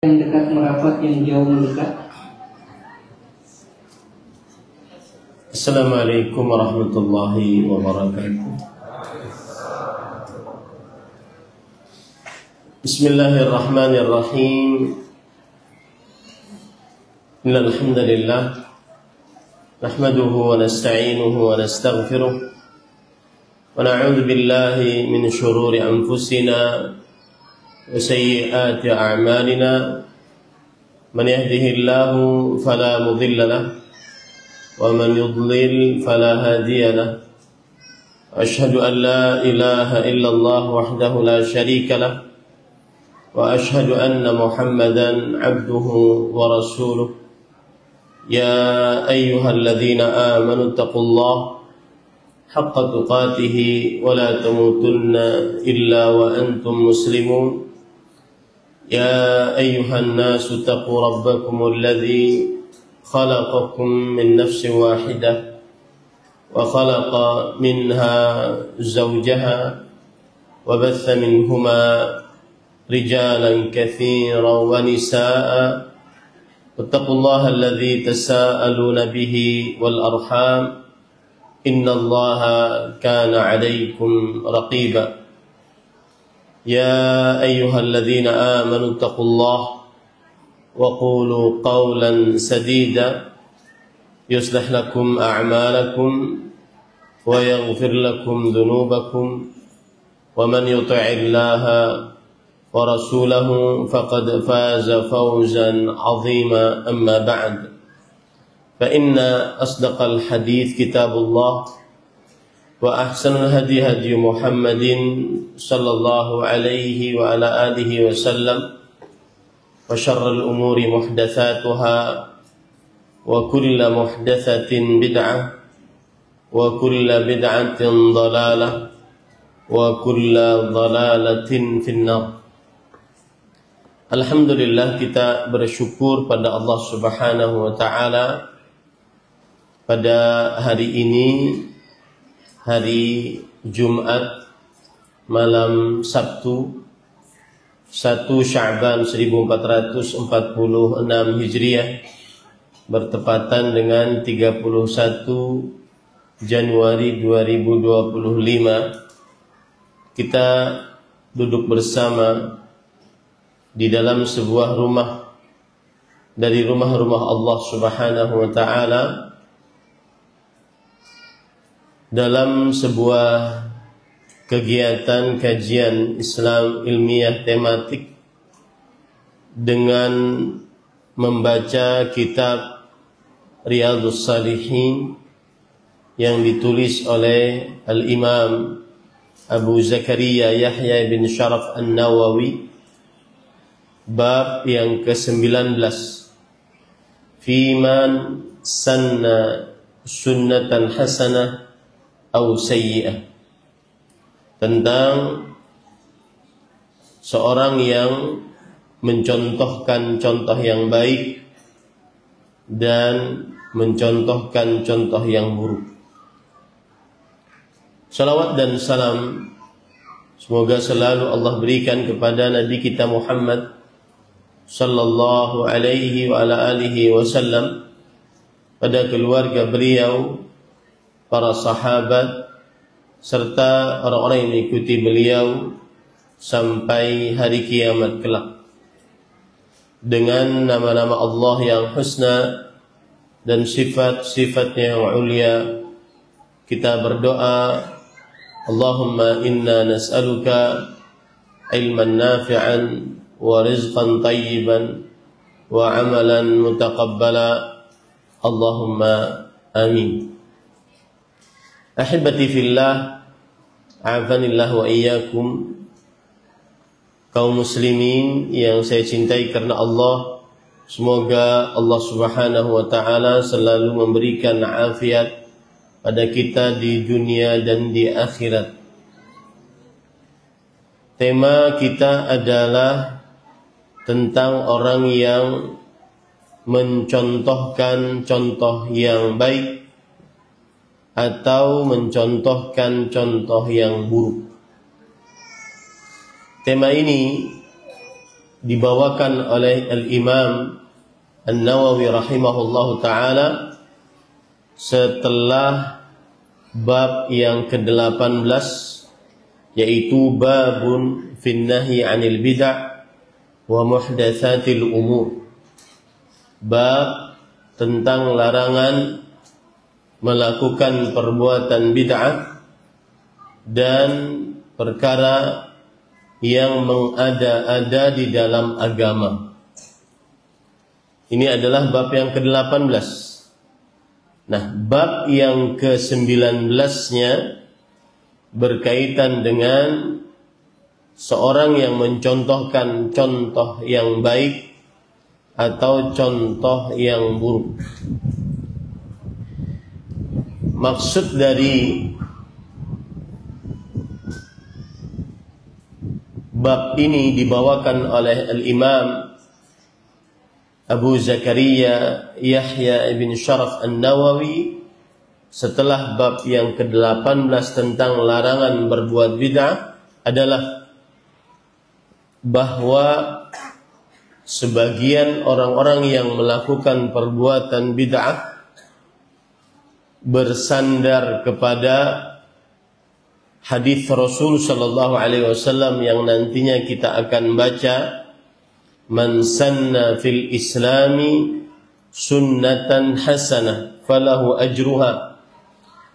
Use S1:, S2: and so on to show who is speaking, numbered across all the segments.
S1: Yang dekat merapat, yang jauh mendekat.
S2: Assalamualaikum warahmatullahi wabarakatuh. Bismillahirrahmanirrahim. Innal hamdalillah nahmaduhu wa nasta'inuhu wa nastaghfiruh wa na'udzu billahi min shururi anfusina وسيئات أعمالنا من يهده الله فلا مضل له ومن يضلل فلا هادي له أشهد أن لا إله إلا الله وحده لا شريك له وأشهد أن محمدا عبده ورسوله يا أيها الذين آمنوا اتقوا الله حق تقاته ولا تموتن إلا وأنتم مسلمون يا أيها الناس اتقوا ربكم الذي خلقكم من نفس واحدة وخلق منها زوجها وبث منهما رجالا كثيرا ونساء واتقوا الله الذي تساءلون به والأرحام إن الله كان عليكم رقيبا يا أيها الذين آمنوا اتقوا الله وقولوا قولا سديدا يصلح لكم أعمالكم ويغفر لكم ذنوبكم ومن يطع الله ورسوله فقد فاز فوزا عظيما أما بعد فإن أصدق الحديث كتاب الله وأحسن الهدي هدي محمد صلى الله عليه وعلى آله وسلم وشر الأمور محدثاتها وكل محدثة بدعة وكل بدعة ضلالة وكل ضلالة في النار. Alhamdulillah, kita bersyukur pada Allah Subhanahu wa taala pada hari ini, hari Jumat malam Sabtu 1 Sya'ban 1446 Hijriah bertepatan dengan 31 Januari 2025. Kita duduk bersama di dalam sebuah rumah dari rumah-rumah Allah Subhanahu wa taala dalam sebuah kegiatan kajian Islam ilmiah tematik dengan membaca kitab Riyadhus Shalihin yang ditulis oleh Al-Imam Abu Zakaria Yahya bin Sharaf An-Nawawi, bab yang ke-19, Fiman sanna sunnatan hasanah atau sayyi'ah, tentang seorang yang mencontohkan contoh yang baik dan mencontohkan contoh yang buruk. Salawat dan salam semoga selalu Allah berikan kepada Nabi kita Muhammad sallallahu alaihi wa ala alihi wasallam, pada keluarga beliau, para sahabat, serta orang-orang yang mengikuti beliau sampai hari kiamat kelak. Dengan nama-nama Allah yang husna dan sifat-sifatnya yang ulia, kita berdoa, Allahumma inna nas'aluka ilman nafi'an wa rizqan tayyiban wa amalan mutaqabbala, Allahumma amin. Ahibati fillah, a'afanillah wa iyyakum, kaum muslimin yang saya cintai karena Allah, semoga Allah Subhanahu wa taala selalu memberikan afiat pada kita di dunia dan di akhirat. Tema kita adalah tentang orang yang mencontohkan contoh yang baik atau mencontohkan contoh yang buruk. Tema ini dibawakan oleh Al-Imam An-Nawawi rahimahullahu ta'ala setelah bab yang ke-18, yaitu babun fin nahyi 'anil bid'ah wa muhdatsatil umur. Bab tentang larangan melakukan perbuatan bid'ah dan perkara yang mengada-ada di dalam agama. Ini adalah bab yang ke-18. Nah, bab yang ke-19-nya berkaitan dengan seorang yang mencontohkan contoh yang baik atau contoh yang buruk. Maksud dari bab ini dibawakan oleh Al-Imam Abu Zakaria Yahya ibn Sharaf An-Nawawi setelah bab yang ke-18 tentang larangan berbuat bid'ah adalah bahwa sebagian orang-orang yang melakukan perbuatan bid'ah bersandar kepada hadis Rasul sallallahu alaihi wasallam yang nantinya kita akan baca, man sanna fil islami sunnatan hasanah falahu ajruha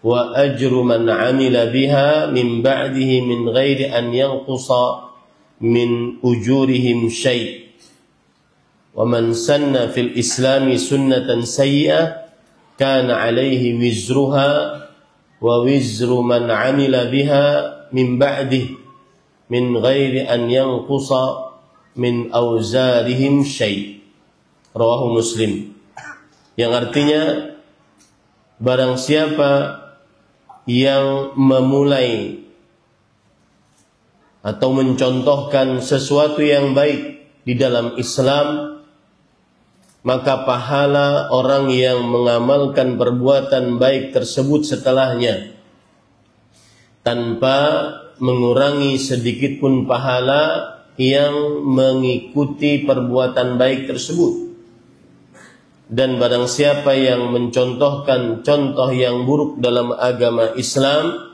S2: wa ajru man amila biha min ba'dihi min ghairi an yanqusa min ujurihim syai'. Wa man sanna fil islami sunnatan sayyi'ah kana alaihi wizruha wa wizru man amila biha min ba'dihi min ghairi an yanqusa min auzarihim syai'. Rawahu Muslim. Yang artinya barang siapa yang memulai atau mencontohkan sesuatu yang baik di dalam Islam, maka pahala orang yang mengamalkan perbuatan baik tersebut setelahnya tanpa mengurangi sedikit pun pahala yang mengikuti perbuatan baik tersebut. Dan barang siapa yang mencontohkan contoh yang buruk dalam agama Islam,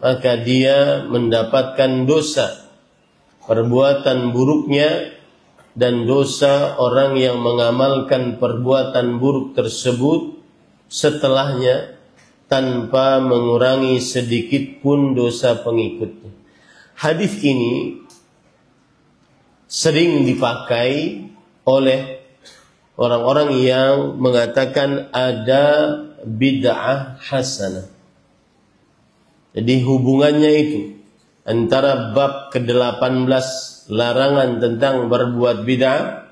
S2: maka dia mendapatkan dosa perbuatan buruknya dan dosa orang yang mengamalkan perbuatan buruk tersebut setelahnya tanpa mengurangi sedikit pun dosa pengikutnya. Hadis ini sering dipakai oleh orang-orang yang mengatakan ada bid'ah hasanah. Jadi hubungannya itu antara bab ke-18 larangan tentang berbuat bid'ah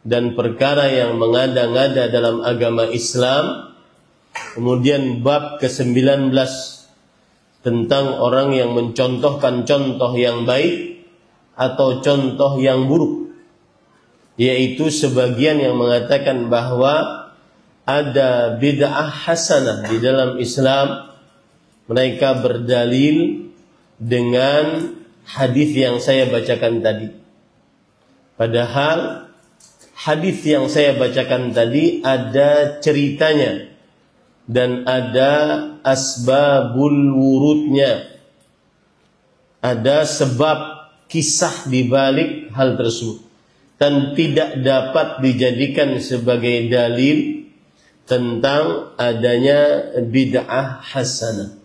S2: dan perkara yang mengada-ngada dalam agama Islam, kemudian bab ke-19 tentang orang yang mencontohkan contoh yang baik atau contoh yang buruk, yaitu sebagian yang mengatakan bahwa ada bid'ah hasanah di dalam Islam. Mereka berdalil dengan hadis yang saya bacakan tadi. Padahal hadis yang saya bacakan tadi ada ceritanya dan ada asbabul wurudnya, ada sebab kisah di balik hal tersebut, dan tidak dapat dijadikan sebagai dalil tentang adanya bid'ah hasanah.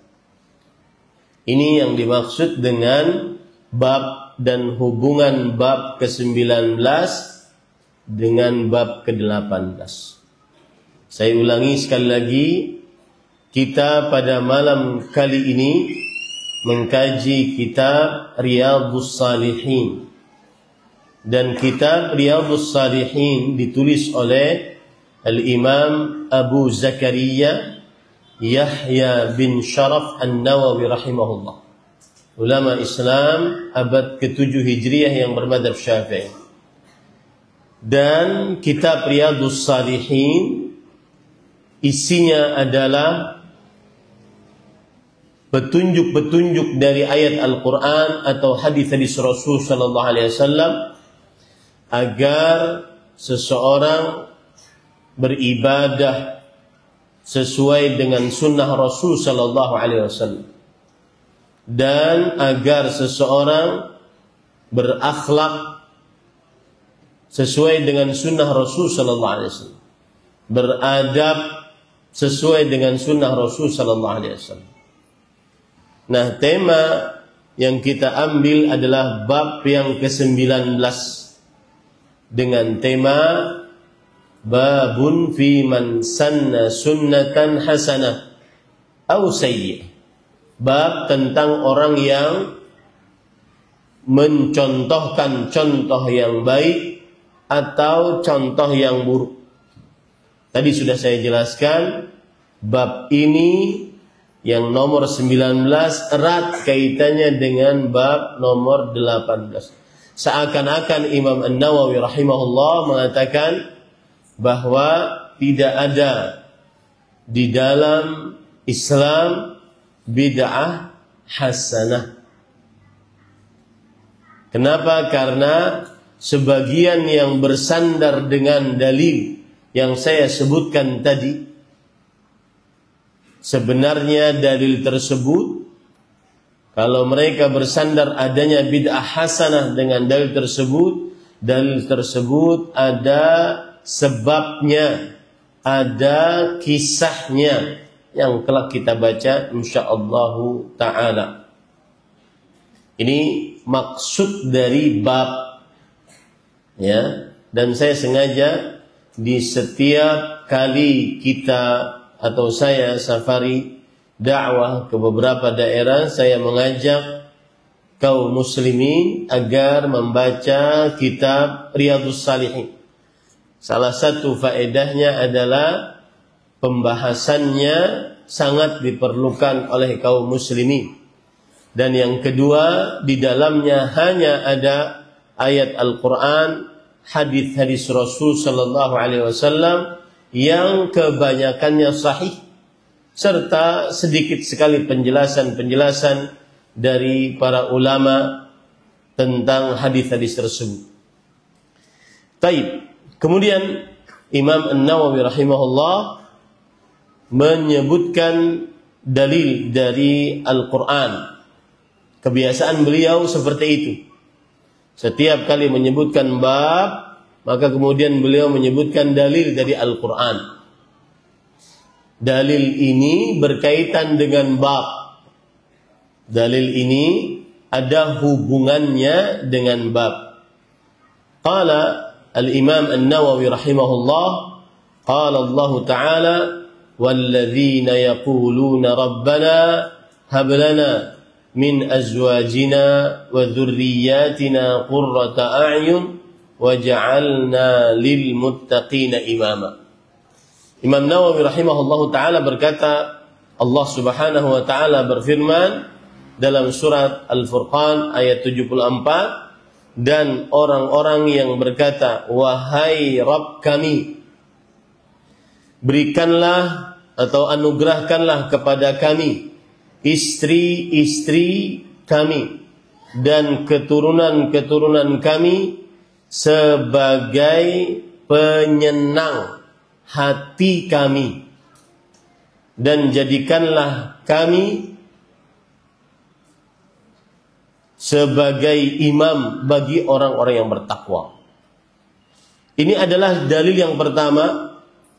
S2: Ini yang dimaksud dengan bab dan hubungan bab ke-19 dengan bab ke-18. Saya ulangi sekali lagi, kita pada malam kali ini mengkaji kitab Riyadhus Shalihin. Dan kitab Riyadhus Shalihin ditulis oleh Al-Imam Abu Zakaria Yahya bin Sharaf An-Nawawi rahimahullah, ulama Islam abad ke-7 Hijriah yang bermadzhab Syafi'i. Dan kitab Riyadhus Shalihin isinya adalah petunjuk-petunjuk dari ayat Al-Quran atau hadis-hadis Rasul sallallahu alaihi wasallam agar seseorang beribadah sesuai dengan sunnah Rasul sallallahu alaihi wasallam, dan agar seseorang berakhlak sesuai dengan sunnah Rasul sallallahu alaihi wasallam, beradab sesuai dengan sunnah Rasul sallallahu alaihi wasallam. Nah, tema yang kita ambil adalah bab yang ke-19 dengan tema babun fi man sanna sunnatan hasanah aw sayyi'ah. Bab tentang orang yang mencontohkan contoh yang baik atau contoh yang buruk. Tadi sudah saya jelaskan, bab ini yang nomor 19 erat kaitannya dengan bab nomor 18. Seakan-akan Imam An-Nawawi rahimahullah mengatakan bahwa tidak ada di dalam Islam bid'ah hasanah. Kenapa? Karena sebagian yang bersandar dengan dalil yang saya sebutkan tadi, sebenarnya dalil tersebut, kalau mereka bersandar adanya bid'ah hasanah dengan dalil tersebut ada sebabnya, ada kisahnya yang kelak kita baca insyaallah ta'ala. Ini maksud dari bab, ya. Dan saya sengaja di setiap kali kita atau saya safari dakwah ke beberapa daerah, saya mengajak kaum muslimin agar membaca kitab Riyadhus Shalihin. Salah satu faedahnya adalah pembahasannya sangat diperlukan oleh kaum muslimin. Dan yang kedua, di dalamnya hanya ada ayat Al-Quran, hadis-hadis Rasul sallallahu alaihi wasallam yang kebanyakannya sahih, serta sedikit sekali penjelasan-penjelasan dari para ulama tentang hadis-hadis tersebut. Taib. Kemudian Imam An-Nawawi rahimahullah menyebutkan dalil dari Al-Quran. Kebiasaan beliau seperti itu. Setiap kali menyebutkan bab, maka kemudian beliau menyebutkan dalil dari Al-Quran. Dalil ini berkaitan dengan bab. Dalil ini ada hubungannya dengan bab. Qala Al-Imam An-Nawawi rahimahullah, qala Allah Ta'ala, وَالَّذِينَ يَقُولُونَ رَبَّنَا هَبْ لَنَا مِنْ أَزْوَاجِنَا وَذُرِّيَّاتِنَا قُرَّةَ أَعْيُنٍ وَجَعَلْنَا لِلْمُتَّقِينَ إِمَامًا. Imam Nawawi rahimahullahu ta'ala berkata, Allah subhanahu wa ta'ala berfirman dalam surat Al-Furqan ayat 74, dan orang-orang yang berkata, wahai Rabb kami, berikanlah atau anugerahkanlah kepada kami istri-istri kami dan keturunan-keturunan kami sebagai penyenang hati kami, dan jadikanlah kami sebagai imam bagi orang-orang yang bertakwa. Ini adalah dalil yang pertama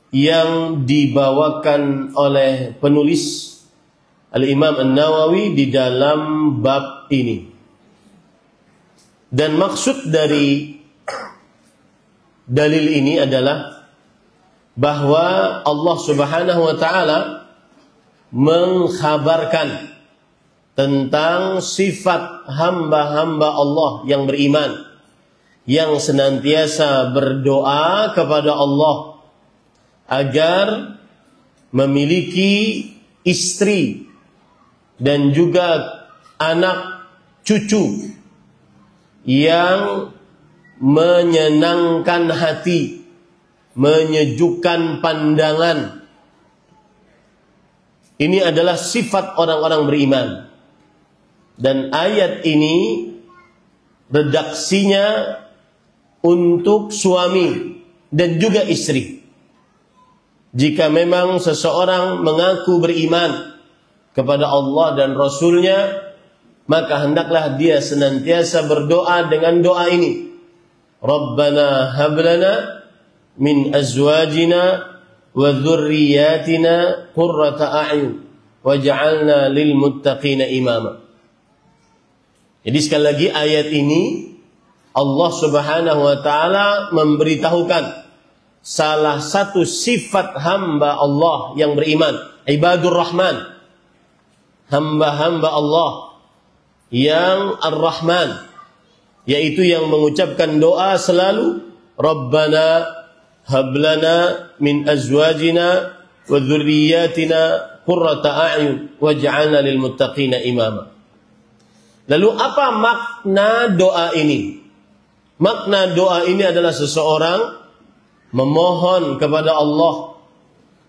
S2: yang dibawakan oleh penulis Al-Imam An-Nawawi di dalam bab ini. Dan maksud dari dalil ini adalah bahwa Allah Subhanahu wa ta'ala mengkhabarkan tentang sifat hamba-hamba Allah yang beriman, yang senantiasa berdoa kepada Allah agar memiliki istri dan juga anak cucu yang menyenangkan hati, menyejukkan pandangan. Ini adalah sifat orang-orang beriman. Dan ayat ini redaksinya untuk suami dan juga istri. Jika memang seseorang mengaku beriman kepada Allah dan Rasul-Nya, maka hendaklah dia senantiasa berdoa dengan doa ini. Rabbana hablana min azwajina wa dzurriyyatina qurrata a'yun waj'alna lil muttaqina imama. Jadi sekali lagi ayat ini Allah Subhanahu wa taala memberitahukan salah satu sifat hamba Allah yang beriman, ibadur rahman, hamba-hamba Allah yang ar-Rahman, yaitu yang mengucapkan doa selalu Rabbana hablana min azwajina wa dzurriyyatina qurrata a'yun waj'alna lil muttaqina imama. Lalu apa makna doa ini? Makna doa ini adalah seseorang memohon kepada Allah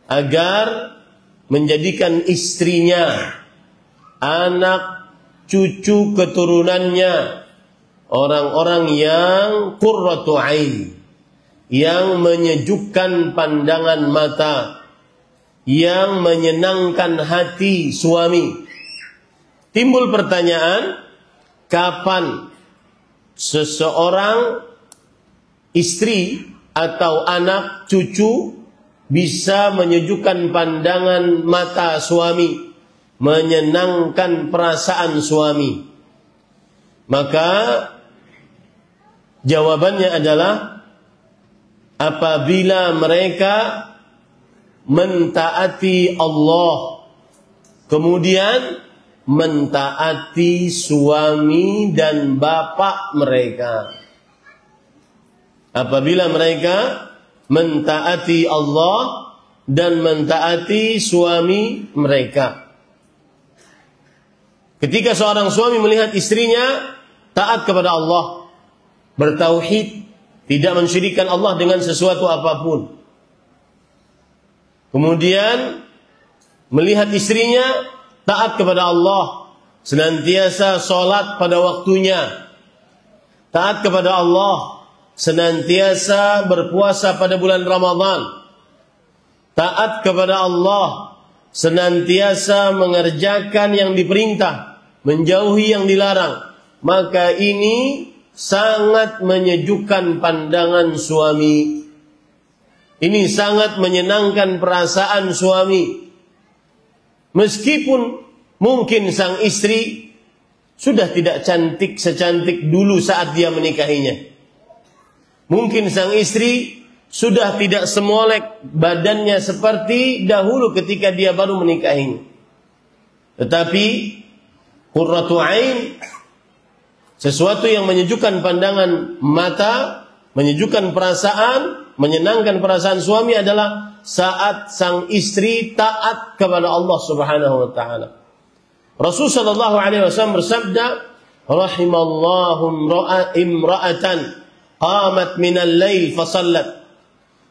S2: agar menjadikan istrinya, anak, cucu keturunannya orang-orang yang qurratu ain, yang menyejukkan pandangan mata, yang menyenangkan hati suami. Timbul pertanyaan, kapan seseorang istri atau anak cucu bisa menyejukkan pandangan mata suami, menyenangkan perasaan suami? Maka jawabannya adalah apabila mereka mentaati Allah, kemudian mentaati suami dan bapak mereka. Apabila mereka mentaati Allah dan mentaati suami mereka. Ketika seorang suami melihat istrinya taat kepada Allah, bertauhid, tidak mensyirikkan Allah dengan sesuatu apapun, kemudian melihat istrinya taat kepada Allah, senantiasa sholat pada waktunya, taat kepada Allah, senantiasa berpuasa pada bulan Ramadan, taat kepada Allah, senantiasa mengerjakan yang diperintah, menjauhi yang dilarang, maka ini sangat menyejukkan pandangan suami. Ini sangat menyenangkan perasaan suami. Meskipun mungkin sang istri sudah tidak cantik secantik dulu saat dia menikahinya. Mungkin sang istri sudah tidak semolek badannya seperti dahulu ketika dia baru menikahinya. Tetapi qurratu ain, sesuatu yang menyejukkan pandangan mata, menyejukkan perasaan, menyenangkan perasaan suami adalah saat sang istri taat kepada Allah Subhanahu wa taala. Rasul sallallahu alaihi wasallam bersabda, "Rahimallahu imra'atan qamat minal lail fa shallat,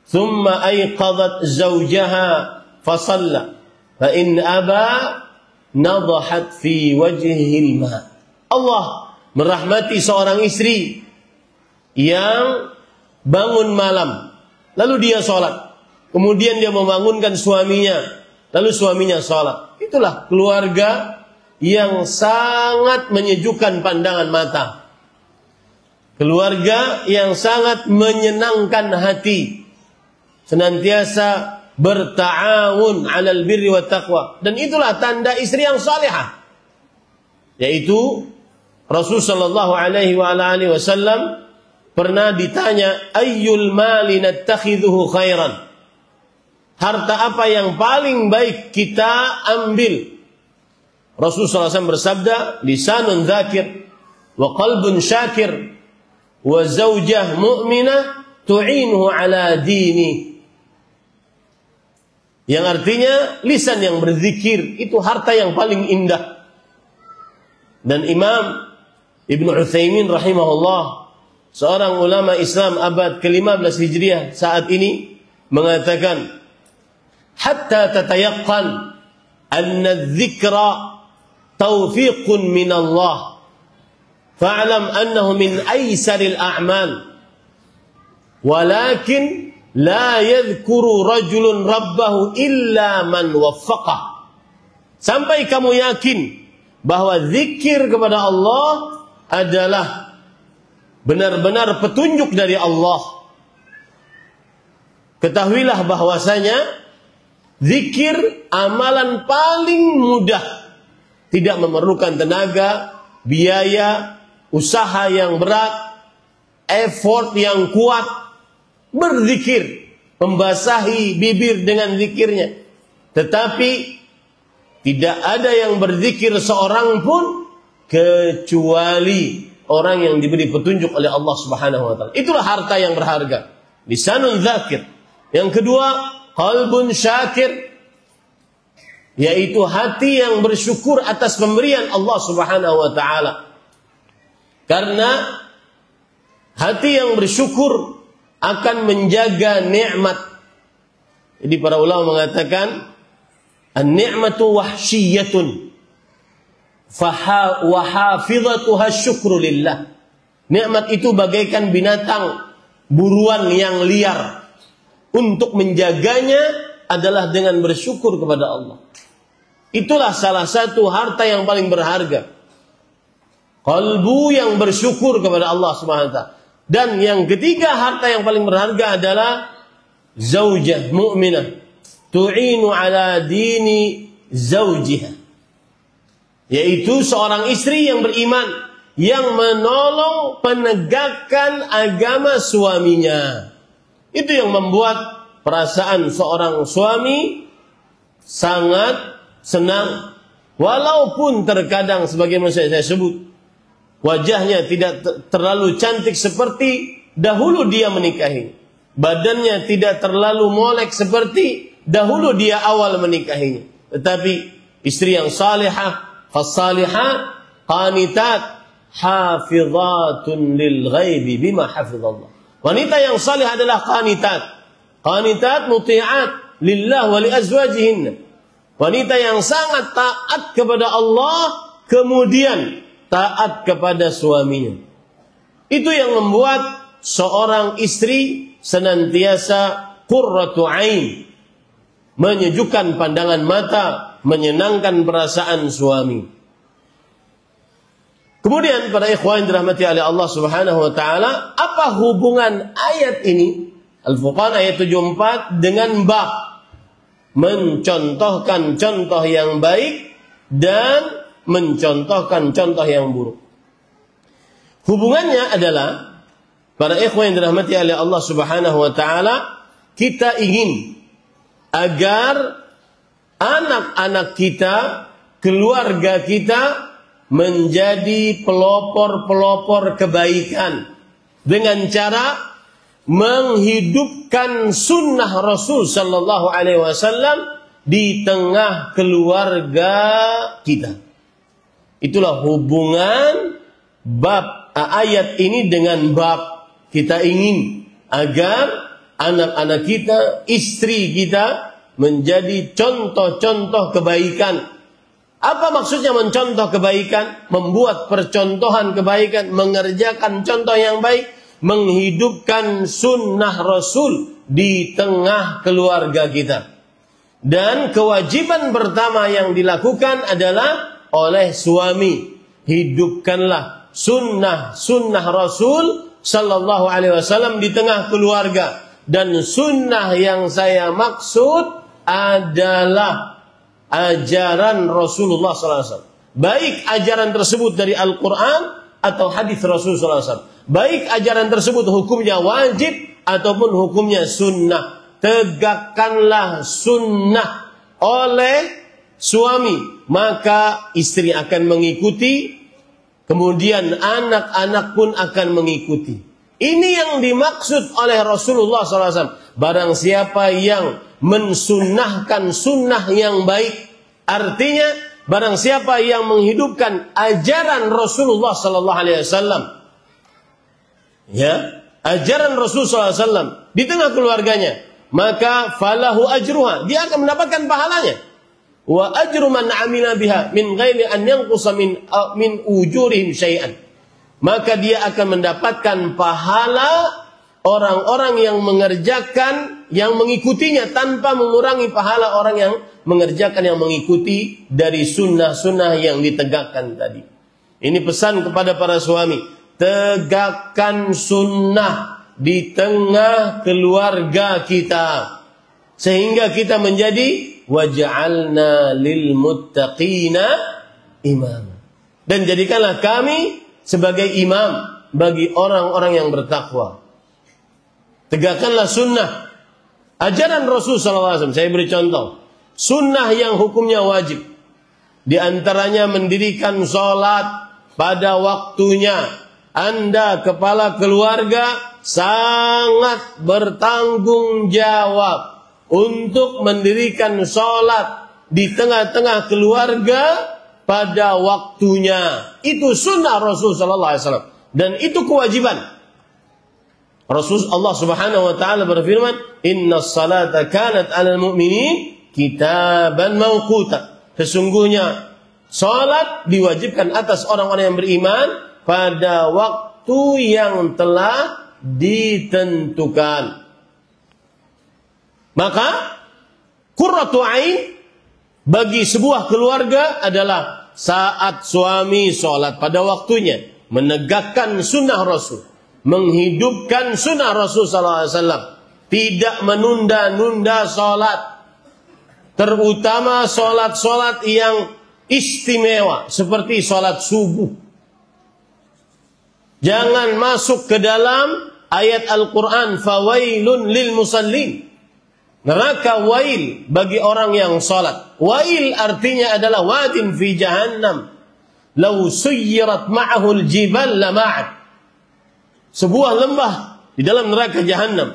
S2: thumma ayqadhat zawjaha fa shalla, fa in aba nadahat fi wajhihi al-ma." Allah merahmati seorang istri yang bangun malam, lalu dia sholat, kemudian dia membangunkan suaminya, lalu suaminya sholat. Itulah keluarga yang sangat menyejukkan pandangan mata, keluarga yang sangat menyenangkan hati, senantiasa berta'awun 'alal birri wat taqwa. Dan itulah tanda istri yang salihah, yaitu Rasul sallallahu alaihi wasallam pernah ditanya, ayyul mali nattakhidhuhu khairan? Harta apa yang paling baik kita ambil? Rasul sallallahu alaihi wasallam bersabda, lisanun dzakir wa qalbun syakir wa zaujah mu'minah tu'inuhu ala dini. Yang artinya lisan yang berzikir itu harta yang paling indah. Dan Imam Ibnu Utsaimin rahimahullah, seorang ulama Islam abad ke-15 Hijriah saat ini, mengatakan, hatta tatayaqqan anna dzikra taufiqun min Allah, fa'lam annahu min aysaril a'mal Walakin la yadhkuru rajulun rabbahu illa man waffaqah. Sampai kamu yakin bahwa zikir kepada Allah adalah benar-benar petunjuk dari Allah. Ketahuilah bahwasanya zikir amalan paling mudah, tidak memerlukan tenaga, biaya, usaha yang berat, effort yang kuat. Berzikir, membasahi bibir dengan zikirnya. Tetapi tidak ada yang berzikir seorang pun kecuali orang yang diberi petunjuk oleh Allah Subhanahu wa taala. Itulah harta yang berharga. Lisanun dzakir. Yang kedua, qalbun syakir, yaitu hati yang bersyukur atas pemberian Allah Subhanahu wa taala. Karena hati yang bersyukur akan menjaga nikmat. Jadi para ulama mengatakan an-ni'matu wahsyiyatun wa hafizatuha syukru lillah. Nikmat itu bagaikan binatang buruan yang liar. Untuk menjaganya adalah dengan bersyukur kepada Allah. Itulah salah satu harta yang paling berharga. Qalbu yang bersyukur kepada Allah Subhanahu wa taala. Dan yang ketiga harta yang paling berharga adalah zaujah mu'minah tu'inu ala dini zaujiha. Yaitu seorang istri yang beriman yang menolong penegakan agama suaminya. Itu yang membuat perasaan seorang suami sangat senang. Walaupun terkadang sebagaimana saya sebut, wajahnya tidak terlalu cantik seperti dahulu dia menikahi. Badannya tidak terlalu molek seperti dahulu dia awal menikahinya. Tetapi istri yang salihah, fasalihat, qanitat, hafizatun lil ghaibi bima hafizallah. Wanita yang salih adalah qanitat. Qanitat muti'at lillah wa li azwajihinna. Wanita yang sangat taat kepada Allah, kemudian taat kepada suaminya. Itu yang membuat seorang istri senantiasa qurratu ain, menyejukkan pandangan mata, menyenangkan perasaan suami. Kemudian para ikhwan dirahmati oleh Allah Subhanahu wa taala, apa hubungan ayat ini Al-Furqan ayat 74 dengan bab mencontohkan contoh yang baik dan mencontohkan contoh yang buruk? Hubungannya adalah para ikhwan yang dirahmati oleh Allah Subhanahu wa taala, kita ingin agar anak-anak kita, keluarga kita menjadi pelopor-pelopor kebaikan dengan cara menghidupkan sunnah Rasul sallallahu alaihi wasallam di tengah keluarga kita. Itulah hubungan bab ayat ini dengan bab. Kita ingin agar anak-anak kita, istri kita menjadi contoh-contoh kebaikan. Apa maksudnya mencontoh kebaikan? Membuat percontohan kebaikan, mengerjakan contoh yang baik, menghidupkan sunnah Rasul di tengah keluarga kita. Dan kewajiban pertama yang dilakukan adalah oleh suami. Hidupkanlah sunnah Rasul sallallahu alaihi wasallam di tengah keluarga. Dan sunnah yang saya maksud adalah ajaran Rasulullah SAW. Baik ajaran tersebut dari Al-Quran atau hadis Rasulullah SAW. Baik ajaran tersebut hukumnya wajib ataupun hukumnya sunnah. Tegakkanlah sunnah oleh suami, maka istri akan mengikuti, kemudian anak-anak pun akan mengikuti. Ini yang dimaksud oleh Rasulullah SAW. Barang siapa yang mensunnahkan sunnah yang baik, artinya barang siapa yang menghidupkan ajaran Rasulullah sallallahu alaihi wasallam, ya, ajaran Rasulullah sallallahu alaihi wasallam di tengah keluarganya, maka falahu ajruha, dia akan mendapatkan pahalanya. Wa ajru man amila biha min ghairi an yanqusa min ujurihim syai'an. Maka dia akan mendapatkan pahala orang-orang yang mengerjakan, yang mengikutinya tanpa mengurangi pahala orang yang mengerjakan, yang mengikuti dari sunnah-sunnah yang ditegakkan tadi. Ini pesan kepada para suami, tegakkan sunnah di tengah keluarga kita, sehingga kita menjadi waj'alna lil muttaqina imam. Dan jadikanlah kami sebagai imam bagi orang-orang yang bertakwa. Tegakkanlah sunnah, ajaran Rasul SAW. Saya beri contoh, sunnah yang hukumnya wajib. Di antaranya mendirikan sholat pada waktunya. Anda kepala keluarga sangat bertanggung jawab untuk mendirikan sholat di tengah-tengah keluarga pada waktunya. Itu sunnah Rasul SAW. Dan itu kewajiban. Allah Subhanahu wa taala berfirman, "Innas salata kanat 'alal mu'minin kitaban mawquta." Sesungguhnya salat diwajibkan atas orang-orang yang beriman pada waktu yang telah ditentukan. Maka qurratu ain bagi sebuah keluarga adalah saat suami salat pada waktunya, menegakkan sunnah Rasul, menghidupkan sunnah Rasul SAW, tidak menunda-nunda sholat, terutama sholat-sholat yang istimewa seperti sholat subuh. Jangan masuk ke dalam ayat Al-Quran, fawailun lil musallin, neraka wail bagi orang yang sholat. Wail artinya adalah wadin fi jahannam, law suyyirat ma'ahul jibal lama'at, sebuah lembah di dalam neraka jahanam.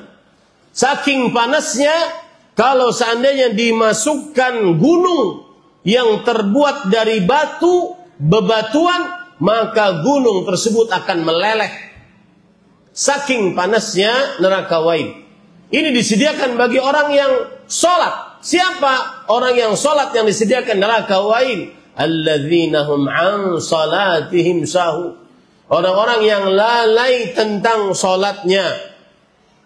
S2: Saking panasnya, kalau seandainya dimasukkan gunung yang terbuat dari batu, bebatuan, maka gunung tersebut akan meleleh. Saking panasnya neraka wail. Ini disediakan bagi orang yang sholat. Siapa orang yang sholat yang disediakan neraka wail? Alladzina hum an salatihim sahu. Orang-orang yang lalai tentang sholatnya.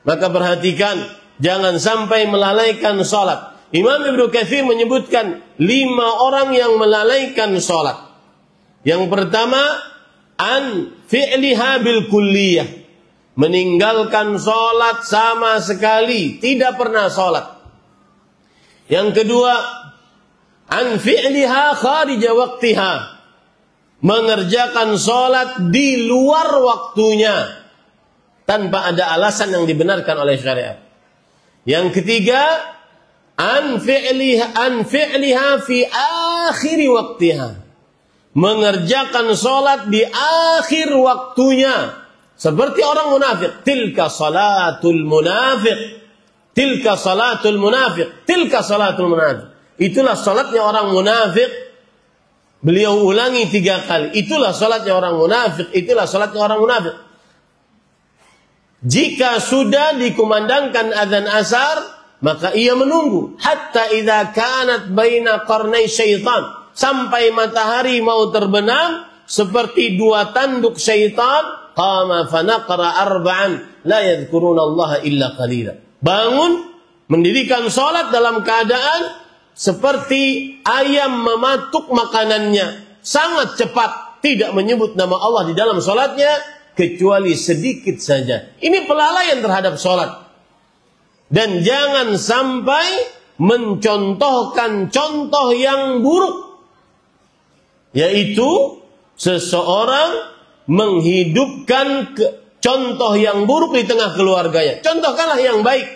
S2: Maka perhatikan, jangan sampai melalaikan sholat. Imam Ibnu Katsir menyebutkan 5 orang yang melalaikan sholat. Yang pertama, an fi'liha bil kulliyah, meninggalkan sholat sama sekali, tidak pernah sholat. Yang kedua, an fi'liha kharija waqtiha, mengerjakan sholat di luar waktunya tanpa ada alasan yang dibenarkan oleh syariat. Yang ketiga, an fi'liha fi akhir waktiha, mengerjakan sholat di akhir waktunya seperti orang munafik. Tilka salatul munafiq, tilka salatul munafiq, tilka salatul munafiq. Itulah sholatnya orang munafik. Beliau ulangi 3 kali. Itulah salatnya orang munafik. Itulah salatnya orang munafik. Jika sudah dikumandangkan azan asar, maka ia menunggu hatta idza kanat baina qarnai syaitan, sampai matahari mau terbenam seperti 2 tanduk syaitan. Qama fanaqra arba'an la yadhkuruna Allah illa qalila. Bangun mendirikan salat dalam keadaan seperti ayam mematuk makanannya, sangat cepat, tidak menyebut nama Allah di dalam sholatnya kecuali sedikit saja. Ini pelalaian terhadap sholat. Dan jangan sampai mencontohkan contoh yang buruk, yaitu seseorang menghidupkan contoh yang buruk di tengah keluarganya. Contohkanlah yang baik,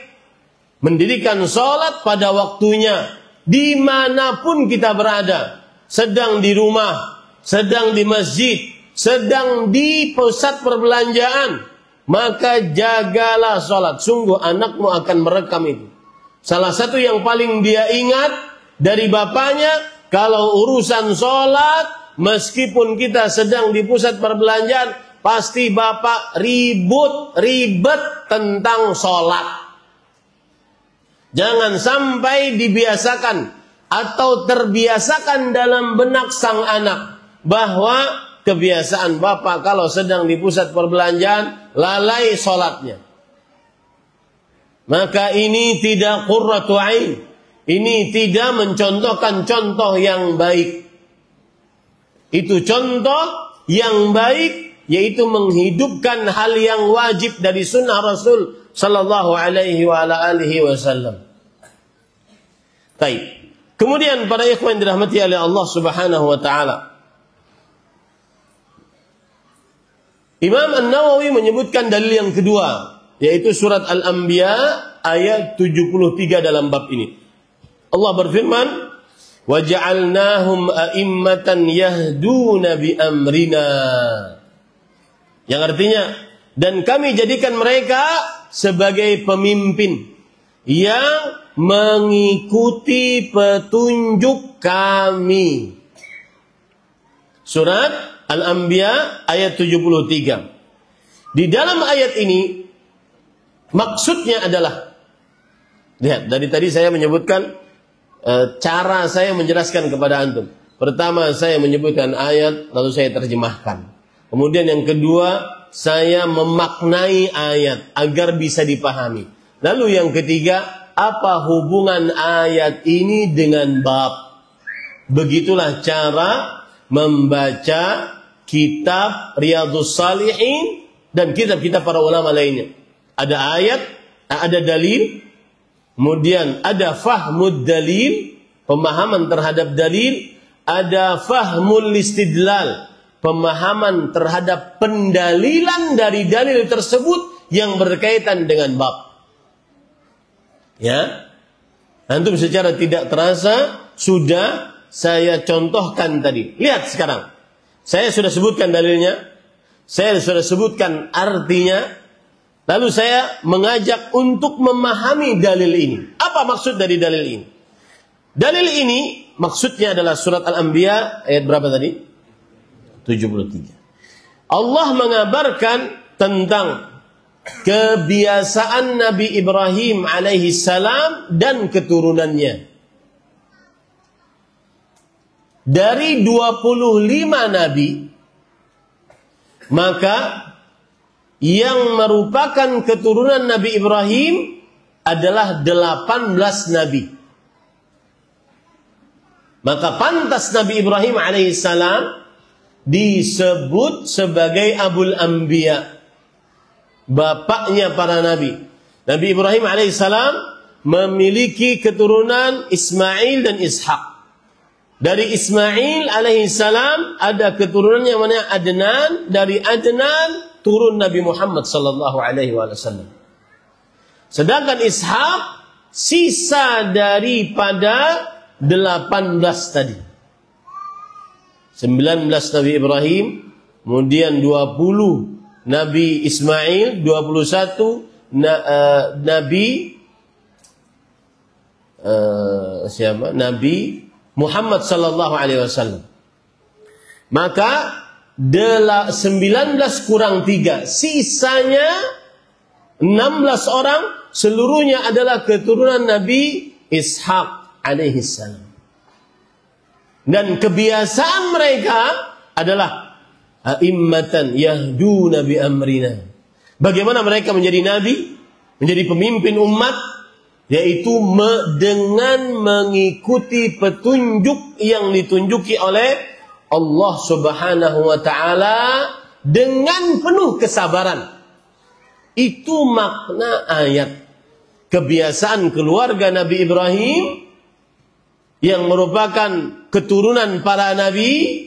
S2: mendirikan sholat pada waktunya, dimanapun kita berada, sedang di rumah, sedang di masjid, sedang di pusat perbelanjaan, maka jagalah sholat. Sungguh anakmu akan merekam itu. Salah satu yang paling dia ingat dari bapaknya, kalau urusan sholat, meskipun kita sedang di pusat perbelanjaan, pasti bapak ribet tentang sholat. Jangan sampai dibiasakan atau terbiasakan dalam benak sang anak bahwa kebiasaan bapak kalau sedang di pusat perbelanjaan lalai sholatnya. Maka ini tidak qurratu ain. Ini tidak mencontohkan contoh yang baik. Itu contoh yang baik, yaitu menghidupkan hal yang wajib dari sunnah Rasul sallallahu alaihi wa ala alihi wasallam. Baik. Kemudian para ikhwan dirahmati oleh Allah Subhanahu wa taala, Imam An-Nawawi menyebutkan dalil yang kedua, yaitu surat Al-Anbiya ayat 73 dalam bab ini. Allah berfirman, "Waja'alnahum a'immatan yahduna bi amrina." Yang artinya, dan kami jadikan mereka sebagai pemimpin yang mengikuti petunjuk kami. Surat Al-Anbiya ayat 73. Di dalam ayat ini maksudnya adalah, lihat, dari tadi saya menyebutkan cara saya menjelaskan kepada antum. Pertama saya menyebutkan ayat, lalu saya terjemahkan. Kemudian yang kedua, saya memaknai ayat agar bisa dipahami. Lalu yang ketiga, apa hubungan ayat ini dengan bab? Begitulah cara membaca kitab Riyadhus Shalihin dan kitab-kitab para ulama lainnya. Ada ayat, ada dalil, kemudian ada fahmud dalil, pemahaman terhadap dalil, ada fahmul istidlal, pemahaman terhadap pendalilan dari dalil tersebut yang berkaitan dengan bab. Ya, antum secara tidak terasa sudah saya contohkan tadi. Lihat sekarang, saya sudah sebutkan dalilnya, saya sudah sebutkan artinya, lalu saya mengajak untuk memahami dalil ini. Apa maksud dari dalil ini? Dalil ini maksudnya adalah surat Al-Anbiya ayat berapa tadi? 73. Allah mengabarkan tentang kebiasaan Nabi Ibrahim alaihi salam dan keturunannya. Dari 25 nabi, maka yang merupakan keturunan Nabi Ibrahim adalah 18 nabi. Maka pantas Nabi Ibrahim alaihissalam disebut sebagai Abul Anbiya, bapaknya para nabi. Nabi Ibrahim alaihissalam memiliki keturunan Ismail dan Ishak. Dari Ismail alaihissalam ada keturunan yang mana Adnan. Dari Adnan turun Nabi Muhammad sallallahu alaihi wasallam. Sedangkan Ishak sisa daripada 18 tadi. 19 Nabi Ibrahim, kemudian 20 Nabi Ismail, 21 Nabi Nabi Muhammad sallallahu alaihi wasallam. Maka 19 kurang 3, sisanya 16 orang, seluruhnya adalah keturunan Nabi Ishak alaihi salam. Dan kebiasaan mereka adalah a'immatan yahduna bi amrina. Bagaimana mereka menjadi nabi, menjadi pemimpin umat, yaitu dengan mengikuti petunjuk yang ditunjuki oleh Allah Subhanahu wa taala dengan penuh kesabaran. Itu makna ayat. Kebiasaan keluarga Nabi Ibrahim yang merupakan keturunan para nabi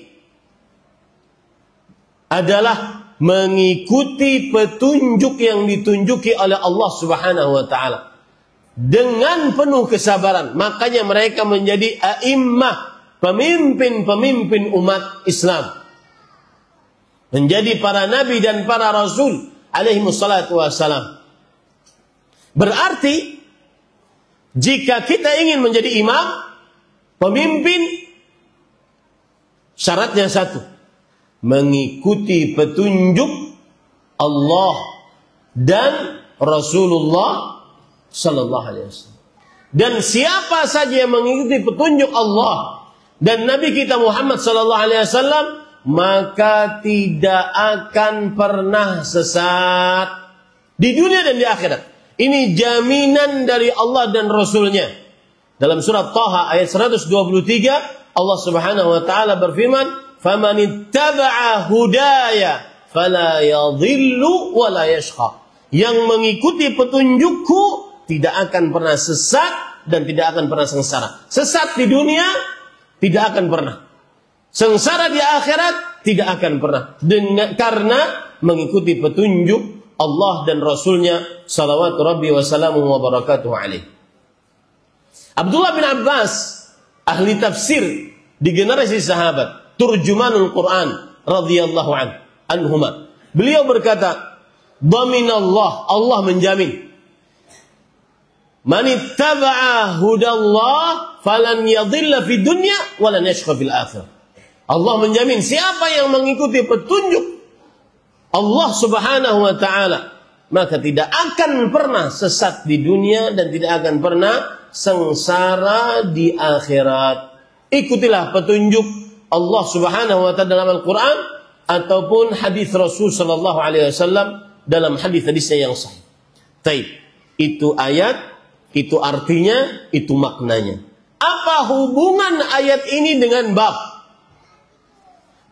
S2: adalah mengikuti petunjuk yang ditunjuki oleh Allah Subhanahu wa taala dengan penuh kesabaran. Makanya mereka menjadi a'immah, pemimpin-pemimpin umat Islam, menjadi para nabi dan para rasul alaihi wassalatu wassalam. Berarti jika kita ingin menjadi imam, pemimpin, syaratnya satu, mengikuti petunjuk Allah dan Rasulullah sallallahu alaihi wasallam. Dan siapa saja yang mengikuti petunjuk Allah dan Nabi kita Muhammad sallallahu alaihi wasallam, maka tidak akan pernah sesat di dunia dan di akhirat. Ini jaminan dari Allah dan Rasulnya. Dalam surat Thaha ayat 123 Allah Subhanahu wa taala berfirman, "Faman ittaba'a hudaya fala yadhillu wa la yashqa." Yang mengikuti petunjukku tidak akan pernah sesat dan tidak akan pernah sengsara. Sesat di dunia tidak akan pernah. Sengsara di akhirat tidak akan pernah. Karena mengikuti petunjuk Allah dan Rasulnya salawatu rabbi wa salamuhu wa barakatuhu alaih. Abdullah bin Abbas, ahli tafsir di generasi sahabat, turjumanul Quran radhiyallahu anhuma. Beliau berkata, "Dhaminallah, Allah menjamin. Man ittaba'a hudallah falan yadhilla fid dunya wa lan yashqa fil akhirah." Allah menjamin siapa yang mengikuti petunjuk Allah Subhanahu wa taala, maka tidak akan pernah sesat di dunia dan tidak akan pernah sengsara di akhirat. Ikutilah petunjuk Allah Subhanahu wa taala dalam Al-Qur'an ataupun hadis Rasul sallallahu alaihi wasallam dalam hadis-hadisnya yang sahih. Baik, itu ayat, itu artinya, itu maknanya. Apa hubungan ayat ini dengan bab?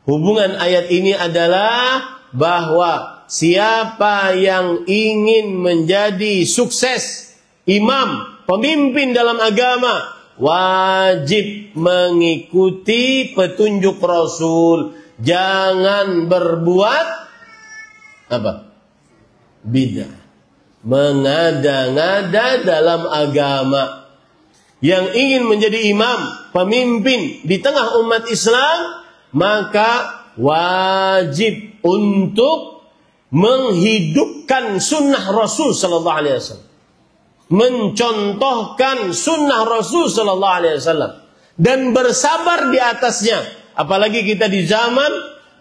S2: Hubungan ayat ini adalah bahwa siapa yang ingin menjadi sukses, imam, pemimpin dalam agama, wajib mengikuti petunjuk Rasul. Jangan berbuat apa? Bid'ah. Mengada-ngada dalam agama. Yang ingin menjadi imam, pemimpin di tengah umat Islam, maka wajib untuk menghidupkan sunnah Rasul sallallahu alaihi wasallam, mencontohkan sunnah Rasul sallallahu alaihi wasallam dan bersabar di atasnya. Apalagi kita di zaman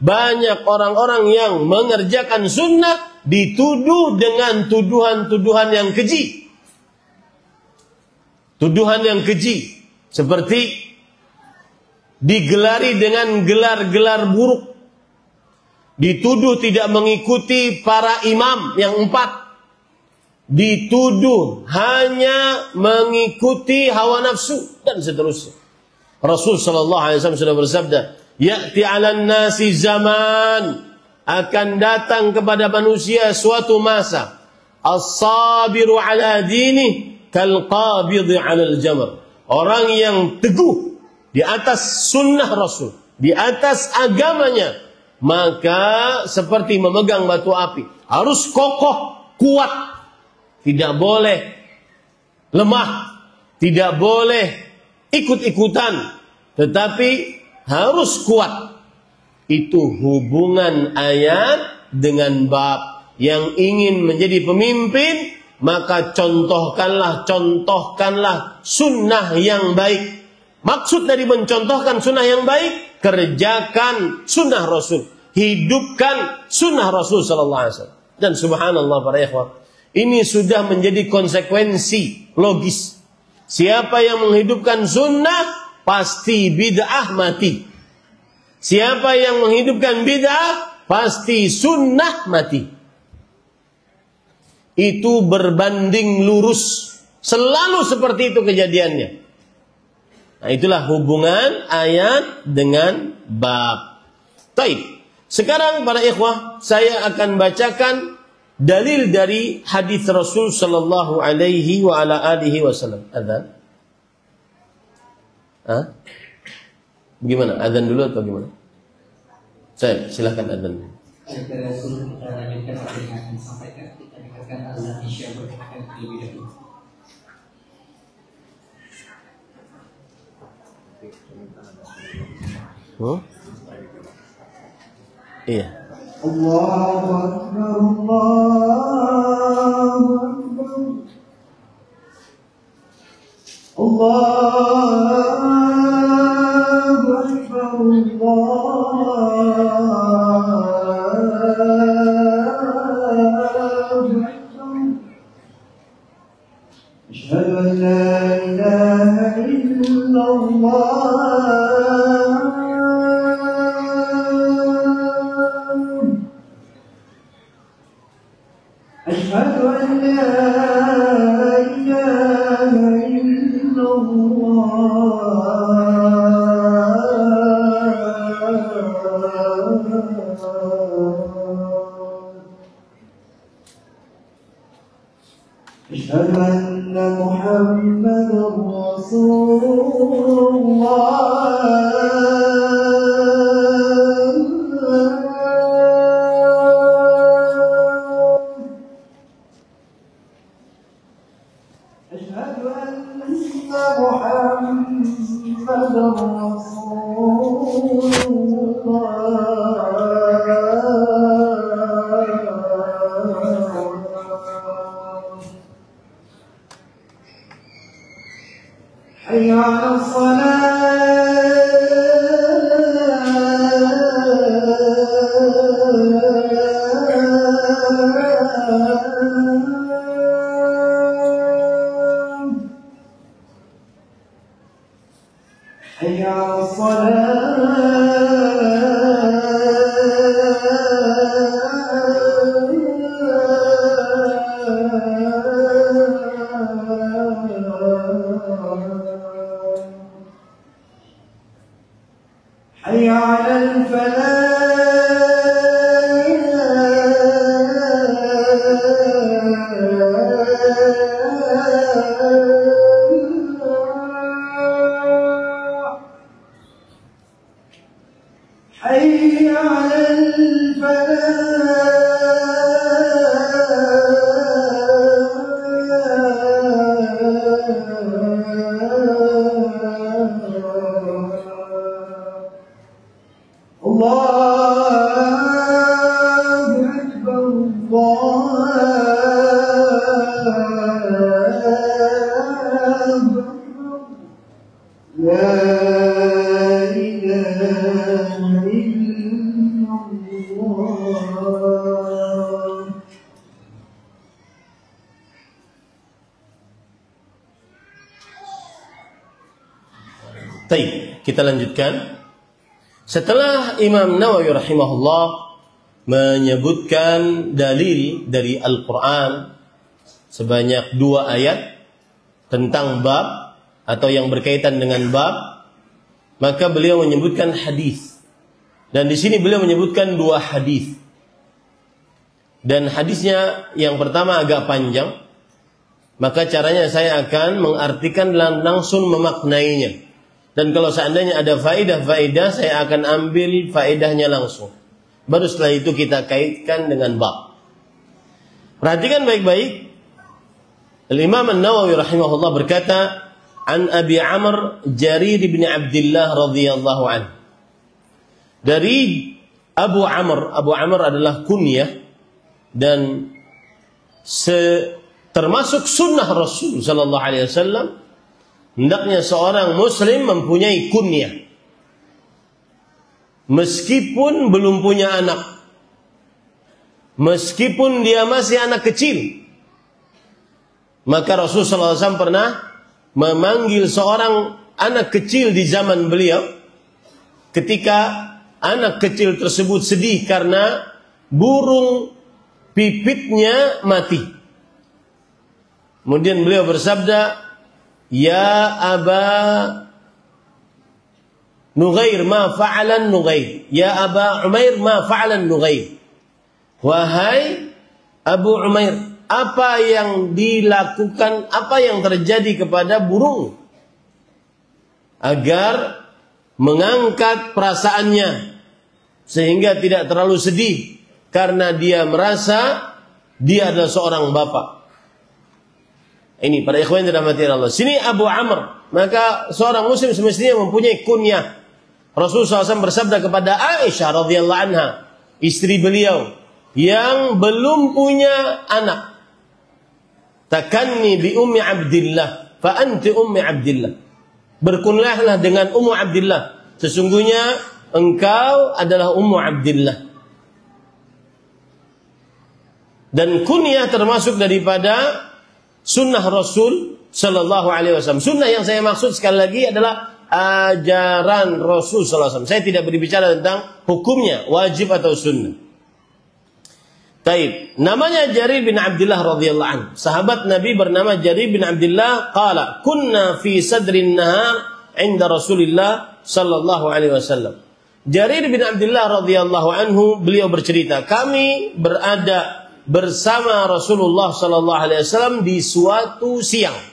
S2: banyak orang-orang yang mengerjakan sunnah dituduh dengan tuduhan-tuduhan yang keji. Tuduhan yang keji seperti digelari dengan gelar-gelar buruk. Dituduh tidak mengikuti para imam yang 4. Dituduh hanya mengikuti hawa nafsu dan seterusnya. Rasul sallallahu alaihi wasallam sudah bersabda, "Ya'ti 'alan nasi zaman," akan datang kepada manusia suatu masa, "as-sabiru 'ala dini kal qabidhi 'alal jamr." Orang yang teguh di atas sunnah Rasul, di atas agamanya, maka seperti memegang batu api. Harus kokoh, kuat. Tidak boleh lemah. Tidak boleh ikut-ikutan. Tetapi harus kuat. Itu hubungan ayat dengan bab. Yang ingin menjadi pemimpin, maka contohkanlah sunnah yang baik. Maksud dari mencontohkan sunnah yang baik, kerjakan sunnah Rasul, hidupkan sunnah Rasul sallallahu alaihi wasallam. Dan subhanallah para ikhwah, ini sudah menjadi konsekuensi logis. Siapa yang menghidupkan sunnah, pasti bid'ah mati. Siapa yang menghidupkan bid'ah, pasti sunnah mati. Itu berbanding lurus. Selalu seperti itu kejadiannya. Nah, itulah hubungan ayat dengan bab. Baik. Sekarang para ikhwah, saya akan bacakan dalil dari hadis Rasul sallallahu alaihi wa ala alihi wasallam. Adzan. Gimana? Adzan dulu atau gimana? Saya silakan adzan.
S1: Dari Rasul kita lanjutkan apa yang akan disampaikan. Kita dengarkan azan Isya berkaitan terlebih dahulu.
S2: Iya.
S3: Allahu Akbar, Allahu Akbar, Allahu Akbar, Allahu Akbar. Asyhadu an la ilaha illallah. أشهد أن لا إلا الله أشهد أن محمدا رسول الله أشهد أن محمدا رسول الله حي على الصلاة حي على الصلاة حي على الفلاح حي على الفلاح الله أكبر الله أكبر لا إله إلا الله
S2: Baik, kita lanjutkan. Setelah Imam Nawawi rahimahullah menyebutkan dalil dari Al-Quran sebanyak 2 ayat tentang bab atau yang berkaitan dengan bab, maka beliau menyebutkan hadis. Dan di sini beliau menyebutkan 2 hadis. Dan hadisnya yang pertama agak panjang, maka caranya saya akan mengartikan dan langsung memaknainya. Dan kalau seandainya ada faedah-faedah, saya akan ambil faedahnya langsung. Baru setelah itu kita kaitkan dengan bab. Perhatikan baik-baik. Al-Imam An-Nawawi rahimahullah berkata, An Abi Amr Jarir bin Abdullah radhiyallahu anhu. Dari Abu Amr adalah kunyah dan termasuk sunnah Rasul sallallahu alaihi wasallam. Hendaknya seorang muslim mempunyai kunyah meskipun belum punya anak, meskipun dia masih anak kecil. Maka Rasulullah SAW pernah memanggil seorang anak kecil di zaman beliau ketika anak kecil tersebut sedih karena burung pipitnya mati. Kemudian beliau bersabda, Ya Aba Nughair ma fa'alan Nughair, Ya Aba Umair ma fa'alan Nughair. Wahai Abu Umair, apa yang dilakukan, apa yang terjadi kepada burung agar mengangkat perasaannya sehingga tidak terlalu sedih karena dia merasa dia adalah seorang bapak. Ini para ikhwan yang dirahmati Allah. Sini Abu Amr. Maka seorang muslim semestinya mempunyai kunyah. Rasulullah SAW bersabda kepada Aisyah radhiyallahu anha, istri beliau yang belum punya anak, takanni bi ummi Abdillah fa anti ummi Abdillah. Berkunyahlah dengan Ummu Abdillah. Sesungguhnya engkau adalah Ummu Abdillah. Dan kunyah termasuk daripada sunnah Rasul Sallallahu Alaihi Wasallam. Sunnah yang saya maksud sekali lagi adalah ajaran Rasul Sallallahu Alaihi Wasallam. Saya tidak berbicara tentang hukumnya, wajib atau sunnah. Taib. Namanya Jarir bin Abdullah radhiyallahu anhu. Sahabat Nabi bernama Jarir bin Abdullah qala kunna fi sadrin nahar 'inda Rasulillah sallallahu alaihi wasallam. Jarir bin Abdullah radhiyallahu anhu beliau bercerita, kami berada bersama Rasulullah sallallahu alaihi wasallam di suatu siang.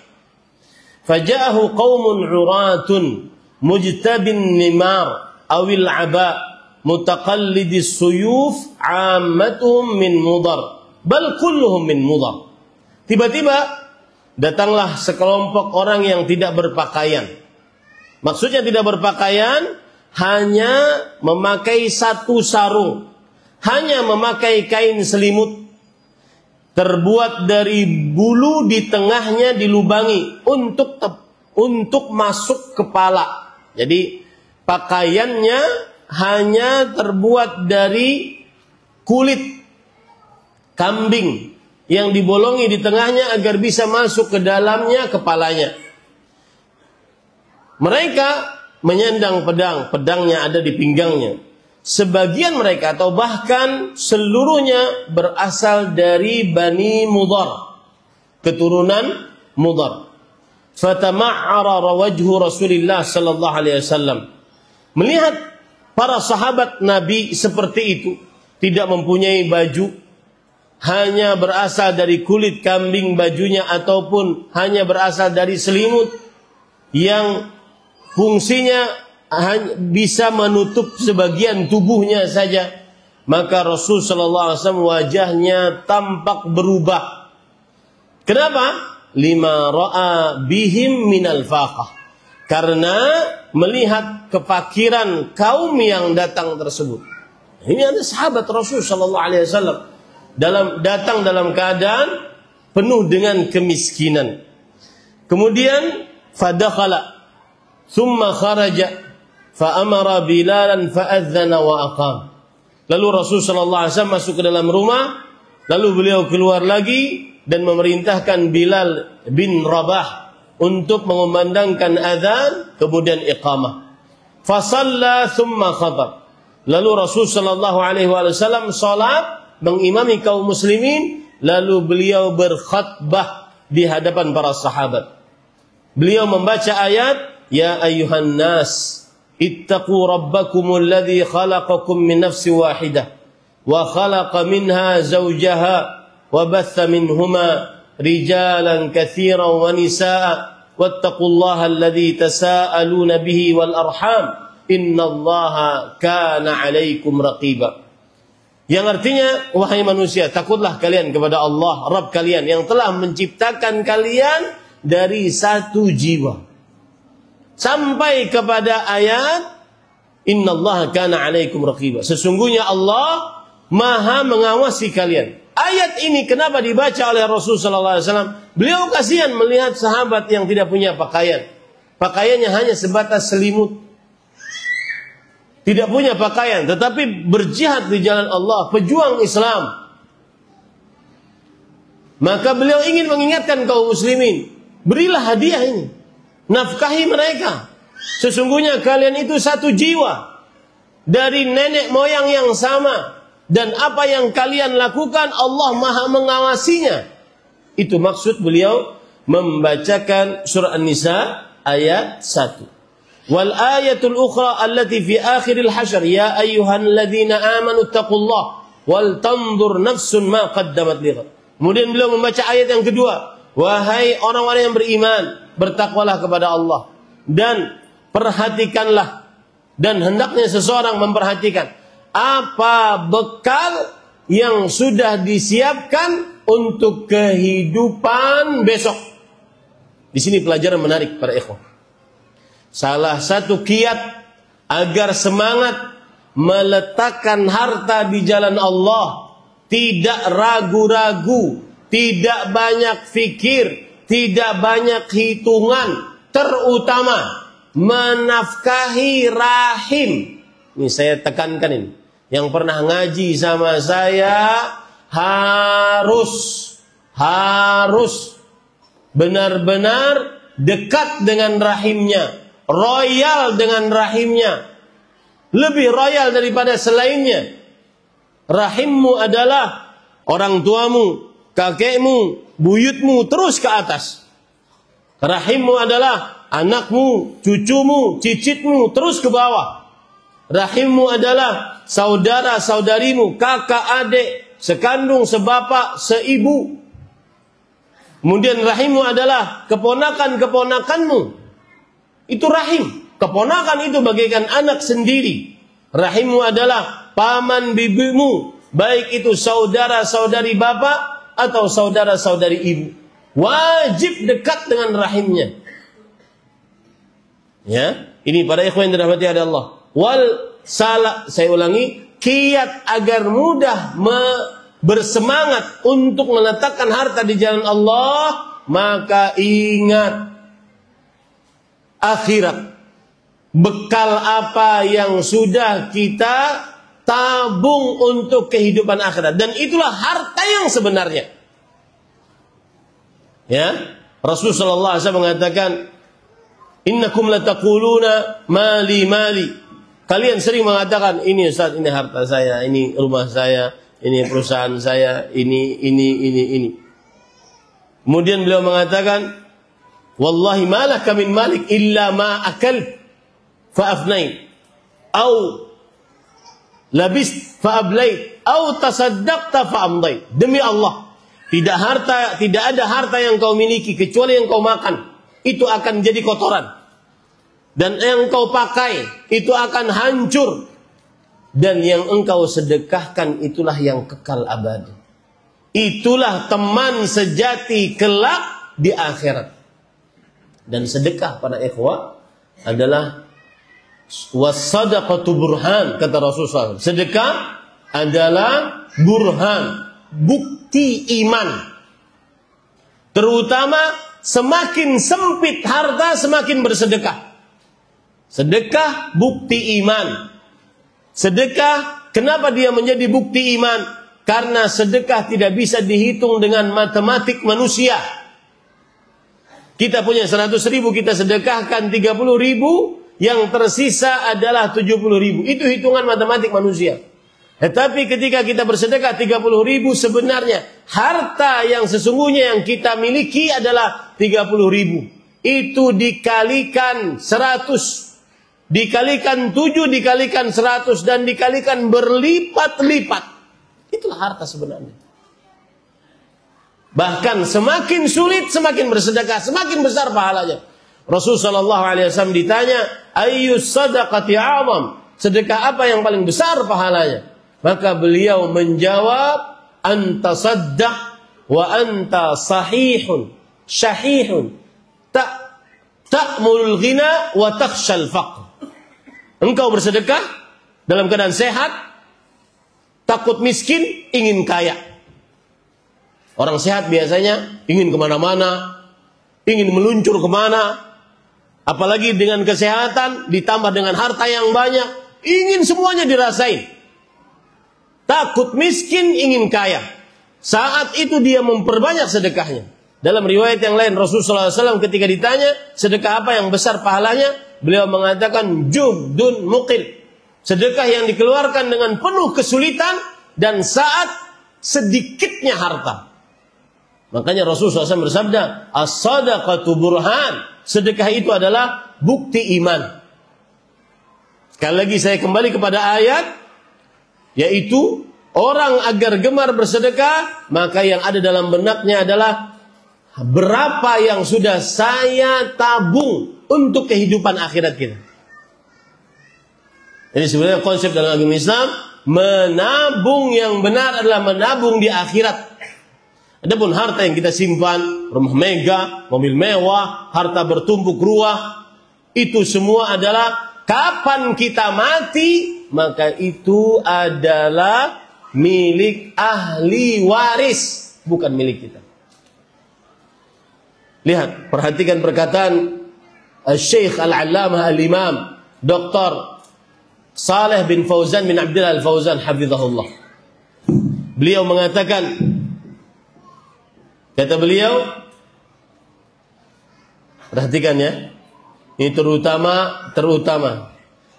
S2: Faja'ahu qaumun 'uratun mujtabin nimar awil 'aba mutaqallidis suyuf 'ammatuhum min mudar bal kulluhum min mudar. Tiba-tiba datanglah sekelompok orang yang tidak berpakaian. Maksudnya tidak berpakaian, hanya memakai satu sarung, hanya memakai kain selimut terbuat dari bulu, di tengahnya dilubangi untuk masuk kepala. Jadi pakaiannya hanya terbuat dari kulit kambing yang dibolongi di tengahnya agar bisa masuk ke dalamnya kepalanya. Mereka menyandang pedang, pedangnya ada di pinggangnya. Sebagian mereka atau bahkan seluruhnya berasal dari Bani Mudar, keturunan Mudar. Fatama'ara wajhu Rasulillah sallallahu alaihi wasallam. Melihat para sahabat Nabi seperti itu, tidak mempunyai baju, hanya berasal dari kulit kambing bajunya ataupun hanya berasal dari selimut yang fungsinya bisa menutup sebagian tubuhnya saja, maka Rasul sallallahu alaihi wasallam wajahnya tampak berubah. Kenapa? Lima ra'a bihim minal faqah. Karena melihat kefakiran kaum yang datang tersebut. Ini ada sahabat Rasul sallallahu alaihi wasallam datang dalam keadaan penuh dengan kemiskinan. Kemudian fadakhala thumma kharaja fa'amara Bilalan fa'adzana wa aqam. Lalu Rasul sallallahu alaihi wasallam masuk ke dalam rumah, lalu beliau keluar lagi dan memerintahkan Bilal bin Rabah untuk mengumandangkan azan kemudian iqamah. Fa shalla thumma khatab. Lalu Rasul sallallahu alaihi wasallam salat mengimami kaum muslimin, lalu beliau berkhutbah di hadapan para sahabat. Beliau membaca ayat, ya ayyuhan nas ittaqu rabbakumul ladzi khalaqakum min nafsin wahidah wa khalaqa minha zawjaha wa batha minhuma rijalan katsiran wa nisaa wattaqullaha alladzi tasaaluna bihi wal arham innallaha kana 'alaikum raqiba. Yang artinya, wahai manusia, takutlah kalian kepada Allah Rabb kalian yang telah menciptakan kalian dari satu jiwa. Sampai kepada ayat innallaha kana 'alaikum raqiba. Sesungguhnya Allah Maha mengawasi kalian. Ayat ini kenapa dibaca oleh Rasul sallallahu alaihi wasallam? Beliau kasihan melihat sahabat yang tidak punya pakaian. Pakaiannya hanya sebatas selimut. Tidak punya pakaian, tetapi berjihad di jalan Allah, pejuang Islam. Maka beliau ingin mengingatkan kaum muslimin, berilah hadiah ini. Nafkahi mereka. Sesungguhnya kalian itu satu jiwa dari nenek moyang yang sama. Dan apa yang kalian lakukan Allah Maha mengawasinya. Itu maksud beliau membacakan surah An-Nisa ayat 1. Wal ayatul ukhra allati fi akhiril hasyr ya ayyuhalladzina amanu taqullah wal tanzur nafsun ma qaddamat lighad. Kemudian beliau membaca ayat yang kedua, wahai orang-orang yang beriman, bertakwalah kepada Allah dan perhatikanlah, dan hendaknya seseorang memperhatikan apa bekal yang sudah disiapkan untuk kehidupan besok. Di sini pelajaran menarik para ikhwan. Salah satu kiat agar semangat meletakkan harta di jalan Allah, tidak ragu-ragu, tidak banyak fikir, tidak banyak hitungan, terutama menafkahi rahim. Ini saya tekankan ini. Yang pernah ngaji sama saya harus benar-benar dekat dengan rahimnya, royal dengan rahimnya, lebih royal daripada selainnya. Rahimmu adalah orang tuamu, kakekmu, buyutmu, terus ke atas. Rahimmu adalah anakmu, cucumu, cicitmu, terus ke bawah. Rahimmu adalah saudara-saudarimu, kakak, adik, sekandung, sebapak, seibu. Kemudian rahimmu adalah keponakan-keponakanmu. Itu rahim. Keponakan itu bagaikan anak sendiri. Rahimmu adalah paman bibimu, baik itu saudara-saudari bapak atau saudara-saudari ibu. Wajib dekat dengan rahimnya. Ya, ini para ikhwan yang dirahmati oleh Allah. Saya ulangi, kiat agar mudah bersemangat untuk meletakkan harta di jalan Allah, maka ingat akhirat. Bekal apa yang sudah kita tabung untuk kehidupan akhirat, dan itulah harta yang sebenarnya. Ya, Rasulullah SAW mengatakan, innakum lataquluna mali mali. Kalian sering mengatakan, ini Ustaz, ini harta saya, ini rumah saya, ini perusahaan saya, ini. Kemudian beliau mengatakan, wallahi malaka min malik illa ma akal fa'afnai, au labis fa'ablai, au tasaddaqta fa'amdai. Demi Allah, tidak ada harta yang kau miliki kecuali yang kau makan, itu akan jadi kotoran. Dan yang kau pakai itu akan hancur. Dan yang engkau sedekahkan itulah yang kekal abadi. Itulah teman sejati kelak di akhirat. Dan sedekah pada ikhwah adalah was-sadaqatu burhan, kata Rasulullah. Sedekah adalah burhan, bukti iman. Terutama semakin sempit harta, semakin bersedekah. Sedekah bukti iman. Sedekah, kenapa dia menjadi bukti iman? Karena sedekah tidak bisa dihitung dengan matematik manusia. Kita punya 100.000, kita sedekahkan 30.000, yang tersisa adalah 70.000. Itu hitungan matematik manusia. Tetapi ketika kita bersedekah 30.000, sebenarnya harta yang sesungguhnya yang kita miliki adalah 30.000. Itu dikalikan 100, dikalikan 7, dikalikan 100, dan dikalikan berlipat-lipat. Itulah harta sebenarnya. Bahkan semakin sulit, semakin bersedekah, semakin besar pahalanya. Rasulullah SAW ditanya, ayyus sadaqati a'zam, sedekah apa yang paling besar pahalanya? Maka beliau menjawab, anta saddaq wa anta sahihun syahihun ta'mulul ghina wa takhshal faqr. Engkau bersedekah dalam keadaan sehat, takut miskin, ingin kaya. Orang sehat biasanya ingin kemana-mana, ingin meluncur kemana. Apalagi dengan kesehatan, ditambah dengan harta yang banyak, ingin semuanya dirasain. Takut miskin, ingin kaya. Saat itu dia memperbanyak sedekahnya. Dalam riwayat yang lain, Rasulullah SAW ketika ditanya, sedekah apa yang besar pahalanya? Beliau mengatakan, juhdun muqil. Sedekah yang dikeluarkan dengan penuh kesulitan dan saat sedikitnya harta. Makanya Rasulullah SAW bersabda, as-sadaqatu burhan. Sedekah itu adalah bukti iman. Sekali lagi saya kembali kepada ayat, yaitu orang agar gemar bersedekah, maka yang ada dalam benaknya adalah berapa yang sudah saya tabung untuk kehidupan akhirat kita. Jadi sebenarnya konsep dalam agama Islam, menabung yang benar adalah menabung di akhirat. Adapun harta yang kita simpan, rumah mega, mobil mewah, harta bertumpuk ruah, itu semua adalah kapan kita mati, maka itu adalah milik ahli waris, bukan milik kita. Lihat, perhatikan perkataan Syekh Al-Allamah Al-Imam Dr. Saleh bin Fauzan bin Abdullah Al-Fauzan hafizahullah. Beliau mengatakan, kata beliau, perhatikan ya, ini terutama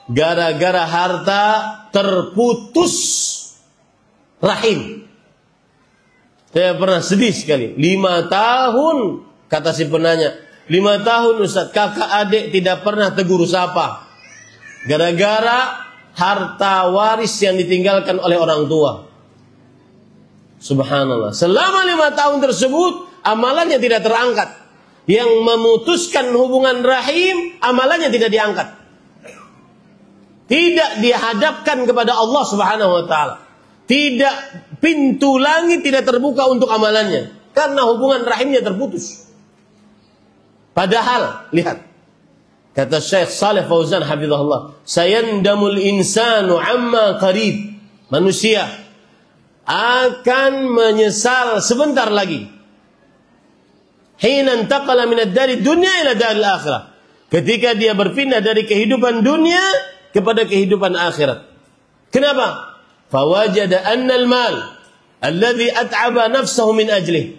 S2: gara-gara harta terputus rahim. Saya pernah sedih sekali. 5 tahun, kata si penanya. 5 tahun Ustaz, kakak adik tidak pernah tegur sapa. Gara-gara harta waris yang ditinggalkan oleh orang tua. Subhanallah. Selama 5 tahun tersebut, amalannya tidak terangkat. Yang memutuskan hubungan rahim, amalannya tidak diangkat. Tidak dihadapkan kepada Allah Subhanahu wa taala. Tidak, pintu langit tidak terbuka untuk amalannya karena hubungan rahimnya terputus. Padahal lihat, kata Syekh Saleh Fauzan hafizahullah, sayandamul insanu amma qarib. Manusia akan menyesal sebentar lagi. Hina intaqala min ad-dari dunya ila daril akhirah. Ketika dia berpindah dari kehidupan dunia kepada kehidupan akhirat. Kenapa? Fawajada anna al-mal alladhi at'aba nafsahu min ajlih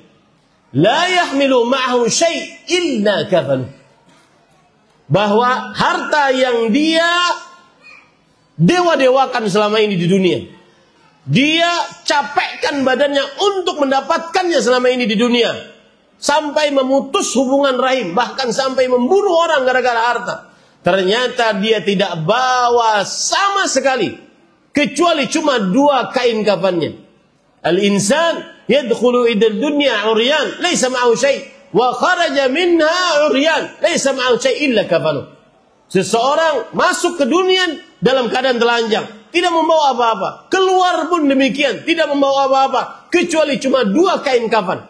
S2: la yahmilu ma'ahu syai' illa kafanu. Bahwa harta yang dia dewa-dewakan selama ini di dunia, dia capekkan badannya untuk mendapatkannya selama ini di dunia, sampai memutus hubungan rahim, bahkan sampai membunuh orang gara-gara harta. Ternyata dia tidak bawa sama sekali kecuali cuma 2 kain kafannya. Al-insan yadkhulu ila dunya uryan laysa ma'ahu syai' wa kharaja minha uryan laysa ma'ahu syai' illa kafanu. Seseorang masuk ke dunia dalam keadaan telanjang, tidak membawa apa-apa. Keluar pun demikian, tidak membawa apa-apa kecuali cuma 2 kain kafan.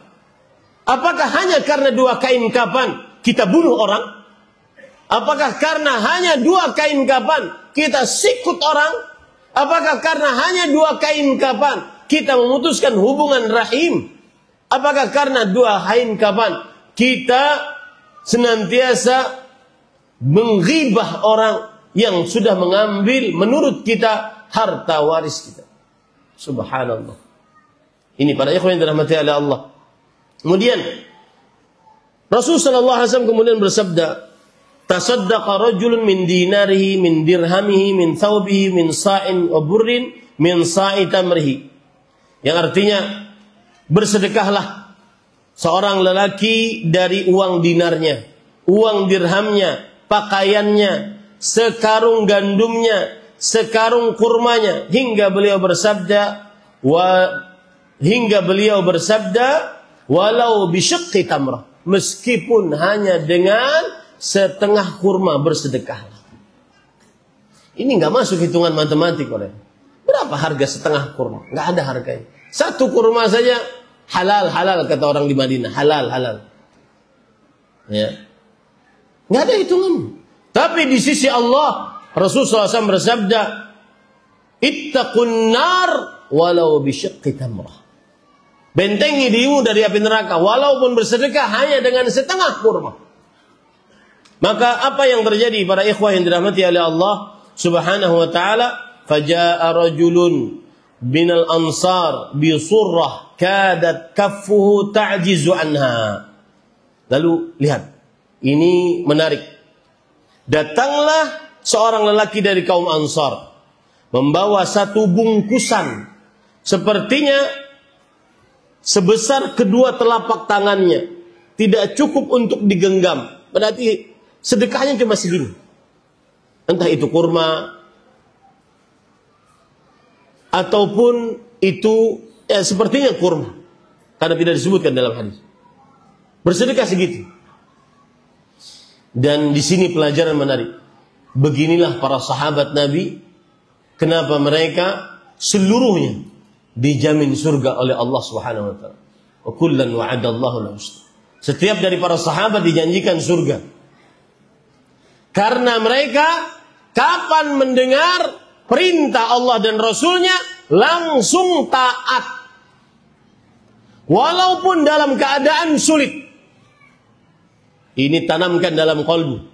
S2: Apakah hanya karena 2 kain kafan kita bunuh orang? Apakah karena hanya 2 kain kafan kita sikut orang? Apakah karena hanya 2 kain kafan kita memutuskan hubungan rahim? Apakah karena 2 kain kafan kita senantiasa menghibah orang yang sudah mengambil menurut kita harta waris kita? Subhanallah. Ini para ikhwan yang dirahmati oleh Allah. Kemudian Rasulullah sallallahu alaihi wasallam kemudian bersabda, tasaddaqa rajulun min dinarihi, min dirhamihi, min thawbihi, min sa'in wa burrin, min sa'i tamrihi. Yang artinya, bersedekahlah seorang lelaki dari uang dinarnya, uang dirhamnya, pakaiannya, sekarung gandumnya, sekarung kurmanya, hingga beliau bersabda, walau bisyiqqi tamrah, meskipun hanya dengan setengah kurma bersedekahlah. Ini nggak masuk hitungan matematik, oleh. Berapa harga setengah kurma? Nggak ada harganya. 1 kurma saja halal kata orang di Madinah, halal. Ya, nggak ada hitungan. Tapi di sisi Allah, Rasulullah SAW bersabda, ittaqun nar walau bisyiqqi tamrah. Bentengi dirimu dari api neraka walaupun bersedekah hanya dengan setengah kurma. Maka apa yang terjadi para ikhwah yang dirahmati oleh Allah Subhanahu wa taala, faja'a rajulun binal ansar bi surrah kadat kaffuhu ta'jizu anha. Lalu lihat, ini menarik. Datanglah seorang lelaki dari kaum Ansar membawa 1 bungkusan sepertinya sebesar kedua telapak tangannya, tidak cukup untuk digenggam. Berarti sedekahnya cuma segini. Entah itu kurma ataupun itu sepertinya kurma, karena tidak disebutkan dalam hadis. Bersedekah segitu. Dan di sini pelajaran menarik. Beginilah para sahabat Nabi, kenapa mereka seluruhnya dijamin surga oleh Allah Subhanahu wa taala. Wa kullan wa'adallahu al-husna. Setiap dari para sahabat dijanjikan surga. Karena mereka kapan mendengar perintah Allah dan Rasulnya langsung taat. Walaupun dalam keadaan sulit. Ini tanamkan dalam qalbu.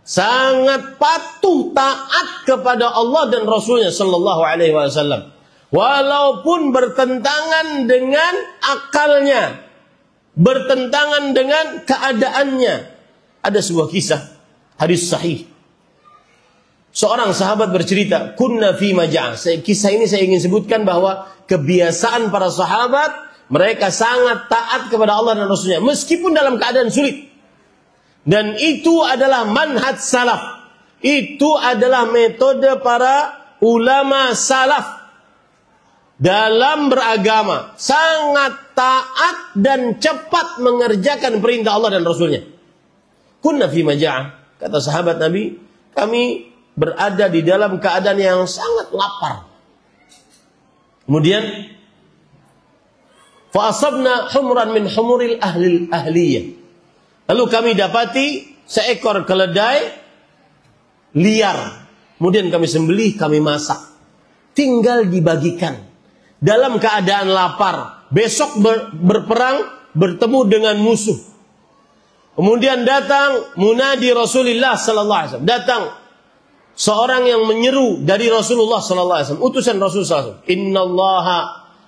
S2: Sangat patuh taat kepada Allah dan Rasulnya sallallahu alaihi wasallam. Walaupun bertentangan dengan akalnya, bertentangan dengan keadaannya. Ada sebuah kisah, hadis sahih. Seorang sahabat bercerita, kunna fi maja'ah. Kisah ini saya ingin sebutkan bahwa kebiasaan para sahabat, mereka sangat taat kepada Allah dan Rasulnya, meskipun dalam keadaan sulit. Dan itu adalah manhaj salaf. Itu adalah metode para ulama salaf dalam beragama. Sangat taat dan cepat mengerjakan perintah Allah dan Rasulnya. Kunna fi maja'ah. Kata sahabat Nabi, kami berada di dalam keadaan yang sangat lapar. Kemudian fa asabna humran min humuril ahliyah. Lalu kami dapati seekor keledai liar. Kemudian kami sembelih, kami masak. Tinggal dibagikan. Dalam keadaan lapar. Besok berperang, bertemu dengan musuh. Kemudian datang munadi Rasulullah sallallahu alaihi wasallam. Datang seorang yang menyeru dari Rasulullah sallallahu alaihi wasallam, utusan Rasulullah sallallahu alaihi wasallam. Innallaha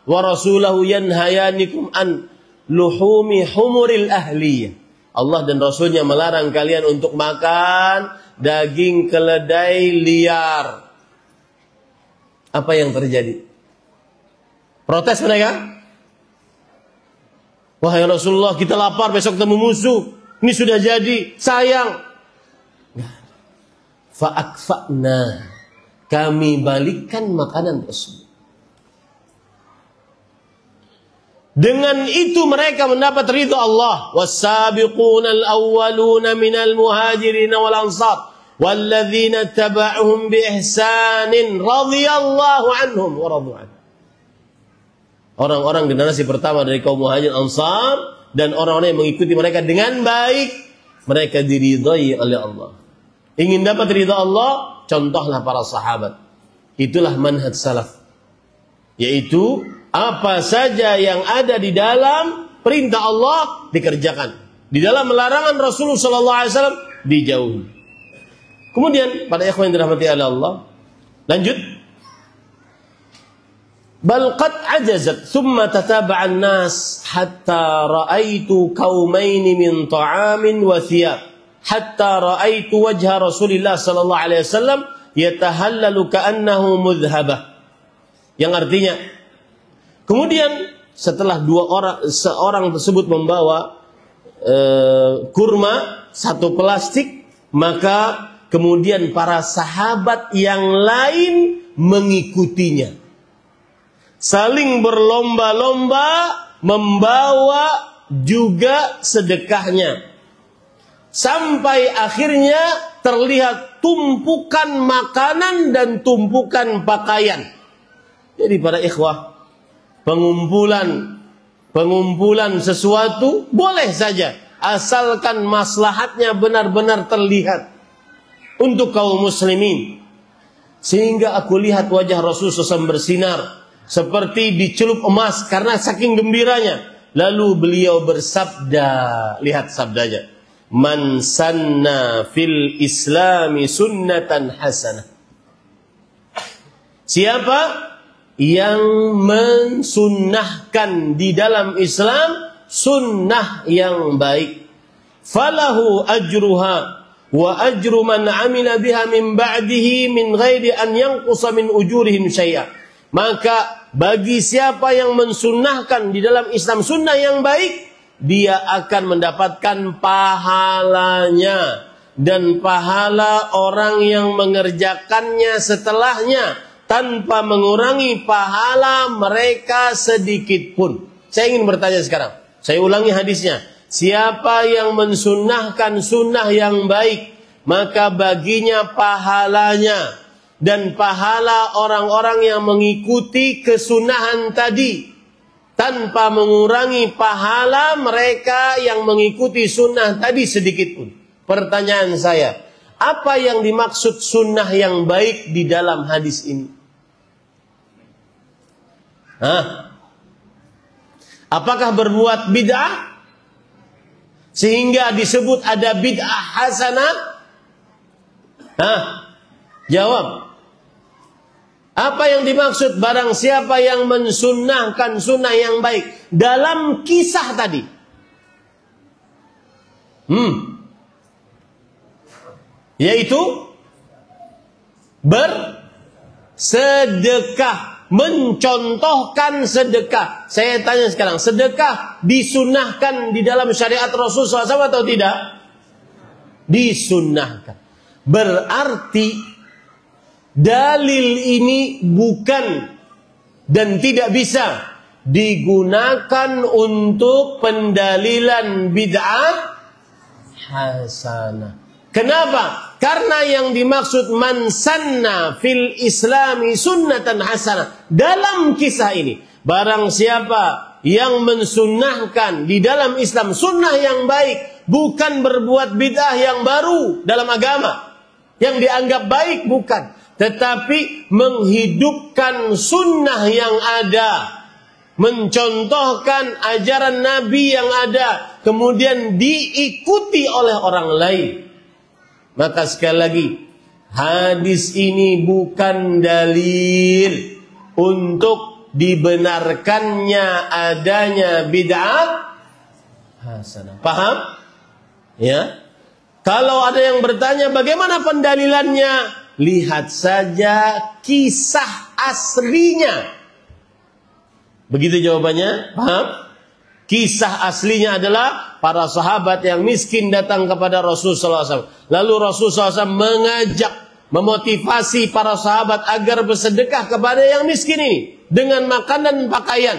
S2: wa rasulahu yanhayanikum an luhumi humuril ahliyah. Allah dan Rasulnya melarang kalian untuk makan daging keledai liar. Apa yang terjadi? Protes mereka. Wahai Rasulullah, kita lapar, besok ketemu musuh. Ini sudah jadi, sayang. Fa'akfa'na. Kami balikkan makanan tersebut. Dengan itu mereka mendapat ridha Allah. Was-sabiqunal awwaluna minal muhajirin wal ansar walladzina tabauhum bi ihsanin radhiyallahu anhum wa radu an. Orang-orang generasi pertama dari kaum muhajir ansar dan orang-orang yang mengikuti mereka dengan baik, mereka diridhai oleh Allah. Ingin dapat ridha Allah, contohlah para sahabat. Itulah manhaj salaf. Yaitu apa saja yang ada di dalam perintah Allah dikerjakan. Di dalam larangan Rasulullah SAW dijauhi. Kemudian pada ikhwan yang dirahmati oleh Allah, lanjut. Bal qad ajazat thumma tataba'an nas hatta ra'aitu qaumaini min ta'amin wa thiyab hatta ra'aitu wajha Rasulillah sallallahu alaihi wasallam yatahallalu ka'annahu mudhhabah. Yang artinya, kemudian setelah seorang tersebut membawa kurma satu plastik, maka kemudian para sahabat yang lain mengikutinya, saling berlomba-lomba membawa juga sedekahnya, sampai akhirnya terlihat tumpukan makanan dan tumpukan pakaian. Jadi para ikhwah, pengumpulan sesuatu boleh saja, asalkan maslahatnya benar-benar terlihat untuk kaum muslimin. Sehingga aku lihat wajah Rasulullah SAW bersinar seperti dicelup emas karena saking gembiranya. Lalu beliau bersabda, lihat sabdanya, man sanna fil islami sunnatan hasanah. Siapa yang mensunnahkan di dalam Islam sunnah yang baik, falahu ajruha wa ajru man amila biha min ba'dihi min ghairi an yanqusa min ujurihim syai'a. Maka bagi siapa yang mensunnahkan di dalam Islam sunnah yang baik, dia akan mendapatkan pahalanya dan pahala orang yang mengerjakannya setelahnya tanpa mengurangi pahala mereka sedikit pun. Saya ingin bertanya sekarang, saya ulangi hadisnya. Siapa yang mensunnahkan sunnah yang baik, maka baginya pahalanya dan pahala orang-orang yang mengikuti kesunahan tadi, tanpa mengurangi pahala mereka yang mengikuti sunnah tadi sedikit pun. Pertanyaan saya, apa yang dimaksud sunnah yang baik di dalam hadis ini? Apakah berbuat bid'ah sehingga disebut ada bid'ah hasanah? Jawab. Apa yang dimaksud barang siapa yang mensunnahkan sunnah yang baik dalam kisah tadi? Yaitu bersedekah, mencontohkan sedekah. Saya tanya sekarang, sedekah disunnahkan di dalam syariat Rasulullah SAW atau tidak? Disunnahkan. Berarti dalil ini bukan dan tidak bisa digunakan untuk pendalilan bid'ah hasanah. Kenapa? Karena yang dimaksud man sanna fil islami sunnatan hasanah. Dalam kisah ini, barang siapa yang mensunnahkan di dalam Islam sunnah yang baik, bukan berbuat bid'ah yang baru dalam agama, yang dianggap baik, bukan. Tetapi menghidupkan sunnah yang ada, mencontohkan ajaran Nabi yang ada, kemudian diikuti oleh orang lain. Maka sekali lagi, hadis ini bukan dalil untuk dibenarkannya adanya bid'ah hasanah. Paham? Ya. Kalau ada yang bertanya bagaimana pendalilannya, lihat saja kisah aslinya. Begitu jawabannya, paham? Kisah aslinya adalah para sahabat yang miskin datang kepada Rasulullah SAW. Lalu Rasulullah SAW mengajak, memotivasi para sahabat agar bersedekah kepada yang miskin ini dengan makanan dan pakaian.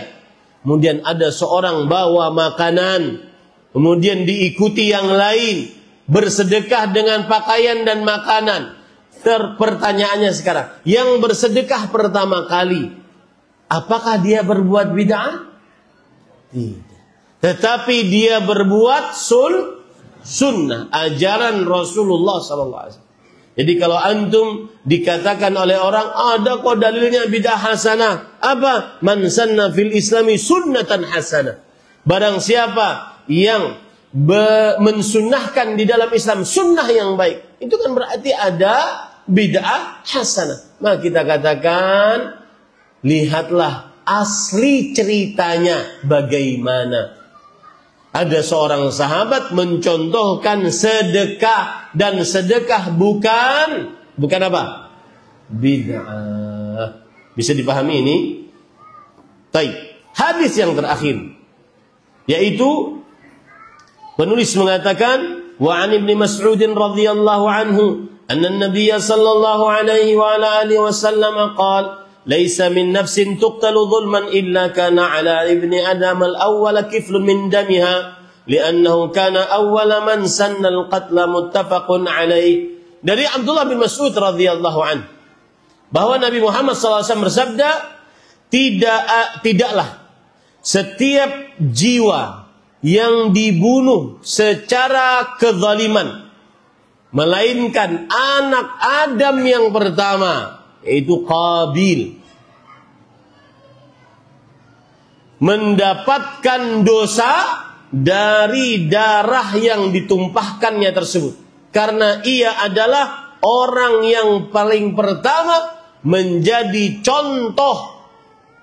S2: Kemudian ada seorang bawa makanan, kemudian diikuti yang lain bersedekah dengan pakaian dan makanan. Pertanyaannya sekarang, yang bersedekah pertama kali, apakah dia berbuat bid'ah? Tidak. Tetapi dia berbuat sunnah, ajaran Rasulullah SAW. Jadi kalau antum dikatakan oleh orang, ada kok dalilnya bid'ah hasanah. Apa? Man sanna fil islami sunnatan hasanah. Barang siapa yang mensunnahkan di dalam Islam sunnah yang baik, itu kan berarti ada bid'ah hasanah. Maka kita katakan, lihatlah asli ceritanya bagaimana. Ada seorang sahabat mencontohkan sedekah, dan sedekah bukan apa? Bid'ah. Bisa dipahami ini? Baik. Hadis yang terakhir, yaitu penulis mengatakan, wa an Ibnu Mas'ud radhiyallahu anhu anna an-nabiy sallallahu alaihi wa ala alihi wasallam qala laisa min nafsin tuqtalu dhulman illa kana ala ibni adam al-awwal kiflun min damiha li'annahu kana awwala man sanna al-qatla muttafaqun alaih. Dari Abdullah bin Mas'ud radhiyallahu anhu bahwa Nabi Muhammad SAW bersabda, tidaklah setiap jiwa yang dibunuh secara kezaliman melainkan anak Adam yang pertama, yaitu Qabil, mendapatkan dosa dari darah yang ditumpahkannya tersebut, karena ia adalah orang yang paling pertama menjadi contoh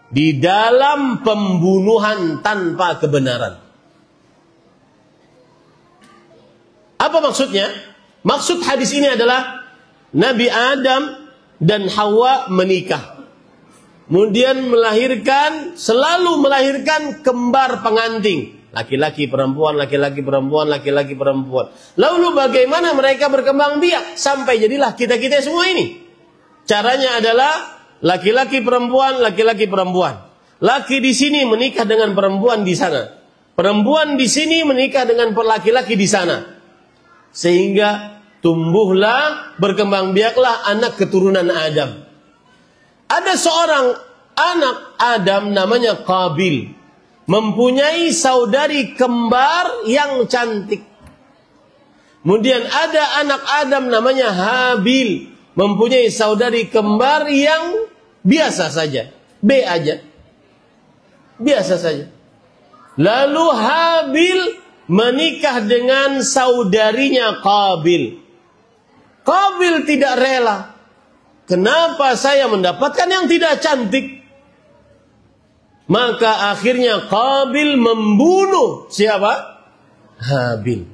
S2: di dalam pembunuhan tanpa kebenaran. Apa maksudnya? Maksud hadis ini adalah Nabi Adam dan Hawa menikah, kemudian selalu melahirkan kembar pengantin, laki-laki perempuan, laki-laki perempuan, laki-laki perempuan. Lalu bagaimana mereka berkembang biak sampai jadilah kita-kita semua ini? Caranya adalah laki-laki perempuan, laki-laki perempuan. Laki di sini menikah dengan perempuan di sana, perempuan di sini menikah dengan laki-laki di sana, sehingga tumbuhlah, berkembang biaklah anak keturunan Adam. Ada seorang anak Adam namanya Qabil, mempunyai saudari kembar yang cantik. Kemudian ada anak Adam namanya Habil, mempunyai saudari kembar yang biasa saja, B aja, biasa saja. Lalu Habil menikah dengan saudarinya Qabil. Qabil tidak rela. Kenapa saya mendapatkan yang tidak cantik? Maka akhirnya Qabil membunuh siapa? Habil.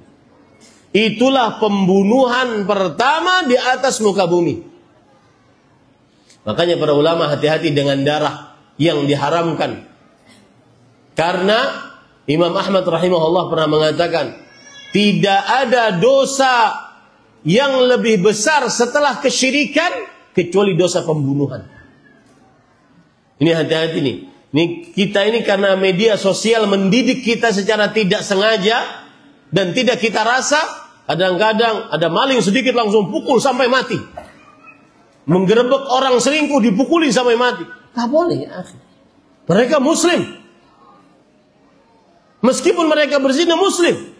S2: Itulah pembunuhan pertama di atas muka bumi. Makanya para ulama hati-hati dengan darah yang diharamkan. Karena Imam Ahmad rahimahullah pernah mengatakan, tidak ada dosa yang lebih besar setelah kesyirikan kecuali dosa pembunuhan. Ini hati-hati nih. Ini kita ini karena media sosial mendidik kita secara tidak sengaja dan tidak kita rasa, kadang-kadang ada maling sedikit langsung pukul sampai mati. Menggerebek orang selingkuh dipukuli sampai mati. Tak boleh ya. Mereka muslim. Meskipun mereka berzina muslim.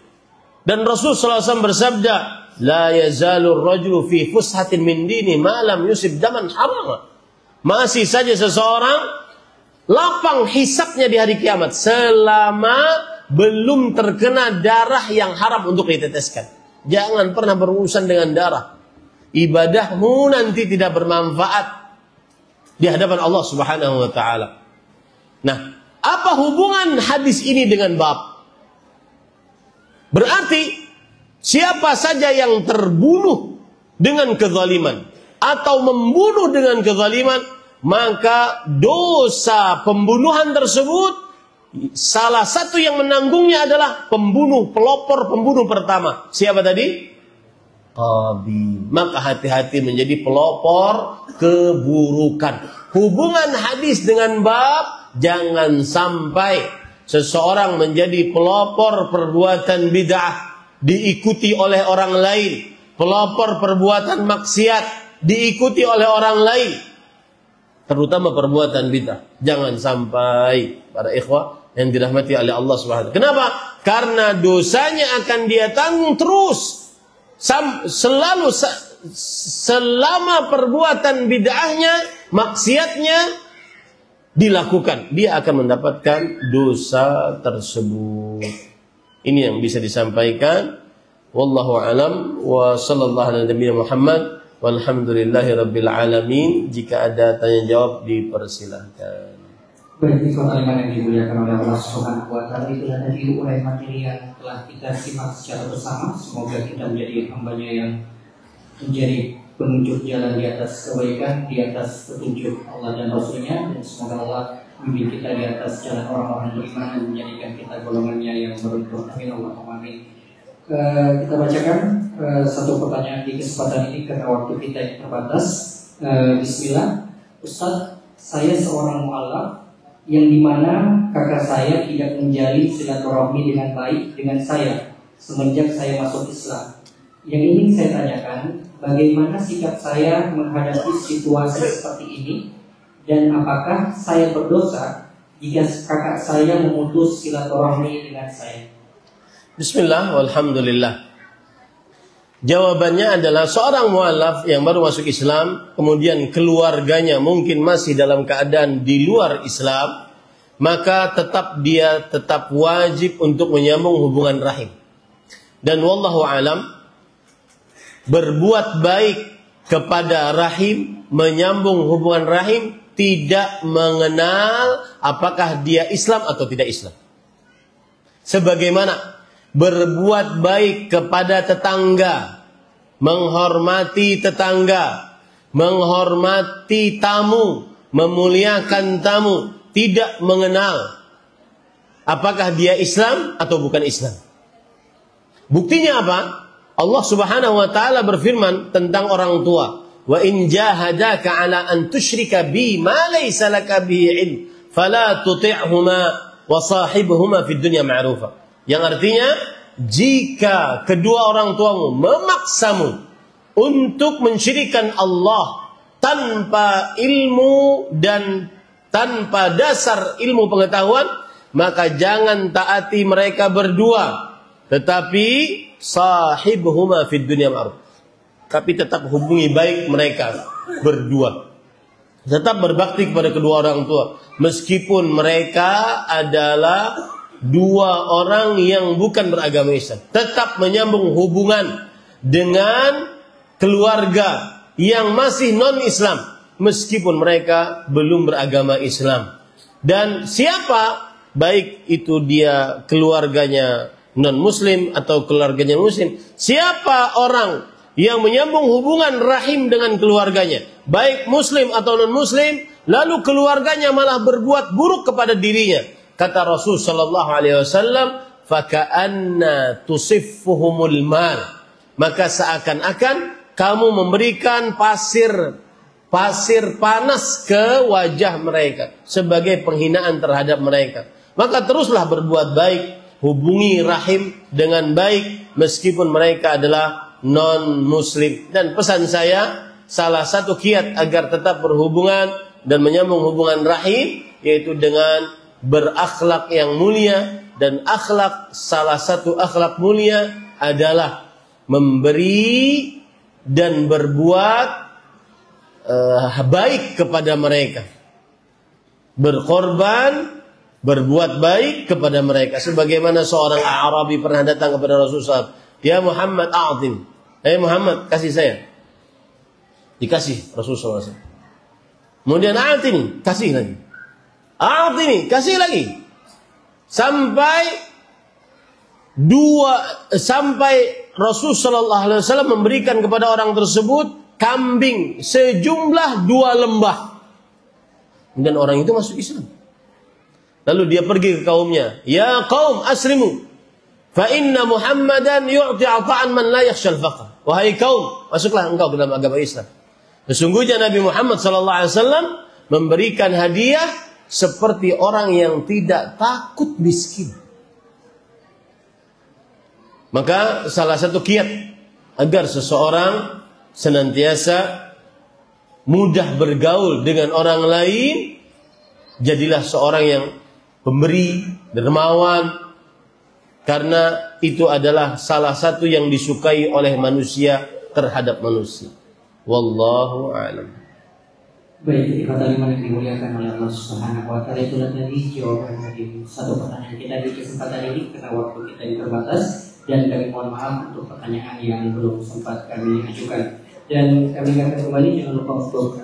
S2: Dan Rasul SAW bersabda, la yazalur rajulu fi fushatin min dini ma lam yusib daman haram. Masih saja seseorang lapang hisabnya di hari kiamat selama belum terkena darah yang haram untuk diteteskan. Jangan pernah berurusan dengan darah. Ibadahmu nanti tidak bermanfaat di hadapan Allah Subhanahu wa taala. Nah, apa hubungan hadis ini dengan bab? Berarti siapa saja yang terbunuh dengan kezaliman atau membunuh dengan kezaliman, maka dosa pembunuhan tersebut salah satu yang menanggungnya adalah pelopor pembunuh pertama. Siapa tadi? Qabil. Maka hati-hati menjadi pelopor keburukan. Hubungan hadis dengan bab, jangan sampai seseorang menjadi pelopor perbuatan bid'ah diikuti oleh orang lain, pelopor perbuatan maksiat diikuti oleh orang lain, terutama perbuatan bid'ah. Jangan sampai, para ikhwah yang dirahmati oleh Allah Subhanahu wa taala. Kenapa? Karena dosanya akan dia tanggung terus selama perbuatan bid'ahnya, maksiatnya dilakukan, dia akan mendapatkan dosa tersebut. Ini yang bisa disampaikan. Wallahu alam wa sallallahu ala nabiyina Muhammad walhamdulillahirabbil alamin. Jika ada tanya jawab dipersilahkan.
S1: Baik, kalimat yang dimuliakan oleh Allah Subhanahu wa taala, itulah tadi uraian materi yang telah kita simak secara bersama. Semoga kita menjadi hamba-Nya yang menjadi penunjuk jalan di atas kebaikan, di atas petunjuk Allah dan Rasul-Nya, dan semoga Allah membimbing kita di atas jalan orang-orang beriman dan menjadikan kita golongannya yang beruntung. Amin Allahumma amin. Kita bacakan satu pertanyaan di kesempatan ini karena waktu kita yang terbatas. Bismillah. Ustaz, saya seorang mu'alaf yang dimana kakak saya tidak menjalin silaturahmi dengan baik dengan saya semenjak saya masuk Islam. Yang ingin saya tanyakan, bagaimana sikap saya menghadapi situasi seperti ini, dan apakah saya berdosa jika kakak saya memutus silaturahmi dengan saya?
S2: Bismillah, walhamdulillah. Jawabannya adalah seorang mu'alaf yang baru masuk Islam, kemudian keluarganya mungkin masih dalam keadaan di luar Islam, maka dia tetap wajib untuk menyambung hubungan rahim. Dan wallahu alam, berbuat baik kepada rahim, menyambung hubungan rahim, tidak mengenal apakah dia Islam atau tidak Islam. Sebagaimana berbuat baik kepada tetangga, menghormati tetangga, menghormati tamu, memuliakan tamu, tidak mengenal apakah dia Islam atau bukan Islam. Buktinya apa? Allah Subhanahu wa taala berfirman tentang orang tua, "Wa in jahadaka 'ala an tusyrika bi ma laysa laka bihi 'ilm, fala tuti'huma wa sahibhuma fid dunya ma'rufa." Yang artinya, jika kedua orang tuamu memaksamu untuk mensyirikkan Allah tanpa ilmu dan tanpa dasar ilmu pengetahuan, maka jangan taati mereka berdua, tetapi sahibhuma fid dunya ma'ruf. Tapi tetap hubungi baik mereka berdua. Tetap berbakti kepada kedua orang tua, meskipun mereka adalah dua orang yang bukan beragama Islam. Tetap menyambung hubungan dengan keluarga yang masih non-Islam, meskipun mereka belum beragama Islam. Dan siapa, baik itu dia keluarganya non-Muslim atau keluarganya Muslim, siapa orang yang menyambung hubungan rahim dengan keluarganya, baik muslim atau non muslim, lalu keluarganya malah berbuat buruk kepada dirinya. Kata Rasul sallallahu alaihi wasallam, "Faka'anna tusiffuhumul mar." Maka seakan-akan kamu memberikan pasir panas ke wajah mereka sebagai penghinaan terhadap mereka. Maka teruslah berbuat baik, hubungi rahim dengan baik meskipun mereka adalah non-muslim. Dan pesan saya, salah satu kiat agar tetap berhubungan dan menyambung hubungan rahim yaitu dengan berakhlak yang mulia. Dan akhlak, salah satu akhlak mulia adalah memberi dan berbuat baik kepada mereka, berkorban, berbuat baik kepada mereka. Sebagaimana seorang Arabi pernah datang kepada Rasulullah, "Ya Muhammad, a'tim." Muhammad, kasih saya. Dikasih Rasulullah SAW. Kemudian a'tini, kasih lagi. A'tini, kasih lagi. Sampai Rasul sallallahu alaihi wasallam memberikan kepada orang tersebut kambing sejumlah 2 lembah. Dan orang itu masuk Islam. Lalu dia pergi ke kaumnya, "Ya qaum aslimu, fa inna Muhammadan yu'ti 'ata'an man la yakhshal faqr." Wahai kaum, masuklah engkau ke dalam agama Islam. Sesungguhnya Nabi Muhammad sallallahu alaihi wasallam memberikan hadiah seperti orang yang tidak takut miskin. Maka salah satu kiat agar seseorang senantiasa mudah bergaul dengan orang lain, jadilah seorang yang pemberi, dermawan, karena itu adalah salah satu yang disukai oleh manusia terhadap manusia. Wallahu a'lam.
S1: Baik, ketika kalimat yang dimuliakan oleh Allah Subhanahu wa taala, itulah tadi jawaban dari satu pertanyaan kita di kesempatan ini karena waktu kita yang terbatas, dan kami mohon maaf untuk pertanyaan yang belum sempat kami ajukan. Dan kami akan kembali, jangan lupa untuk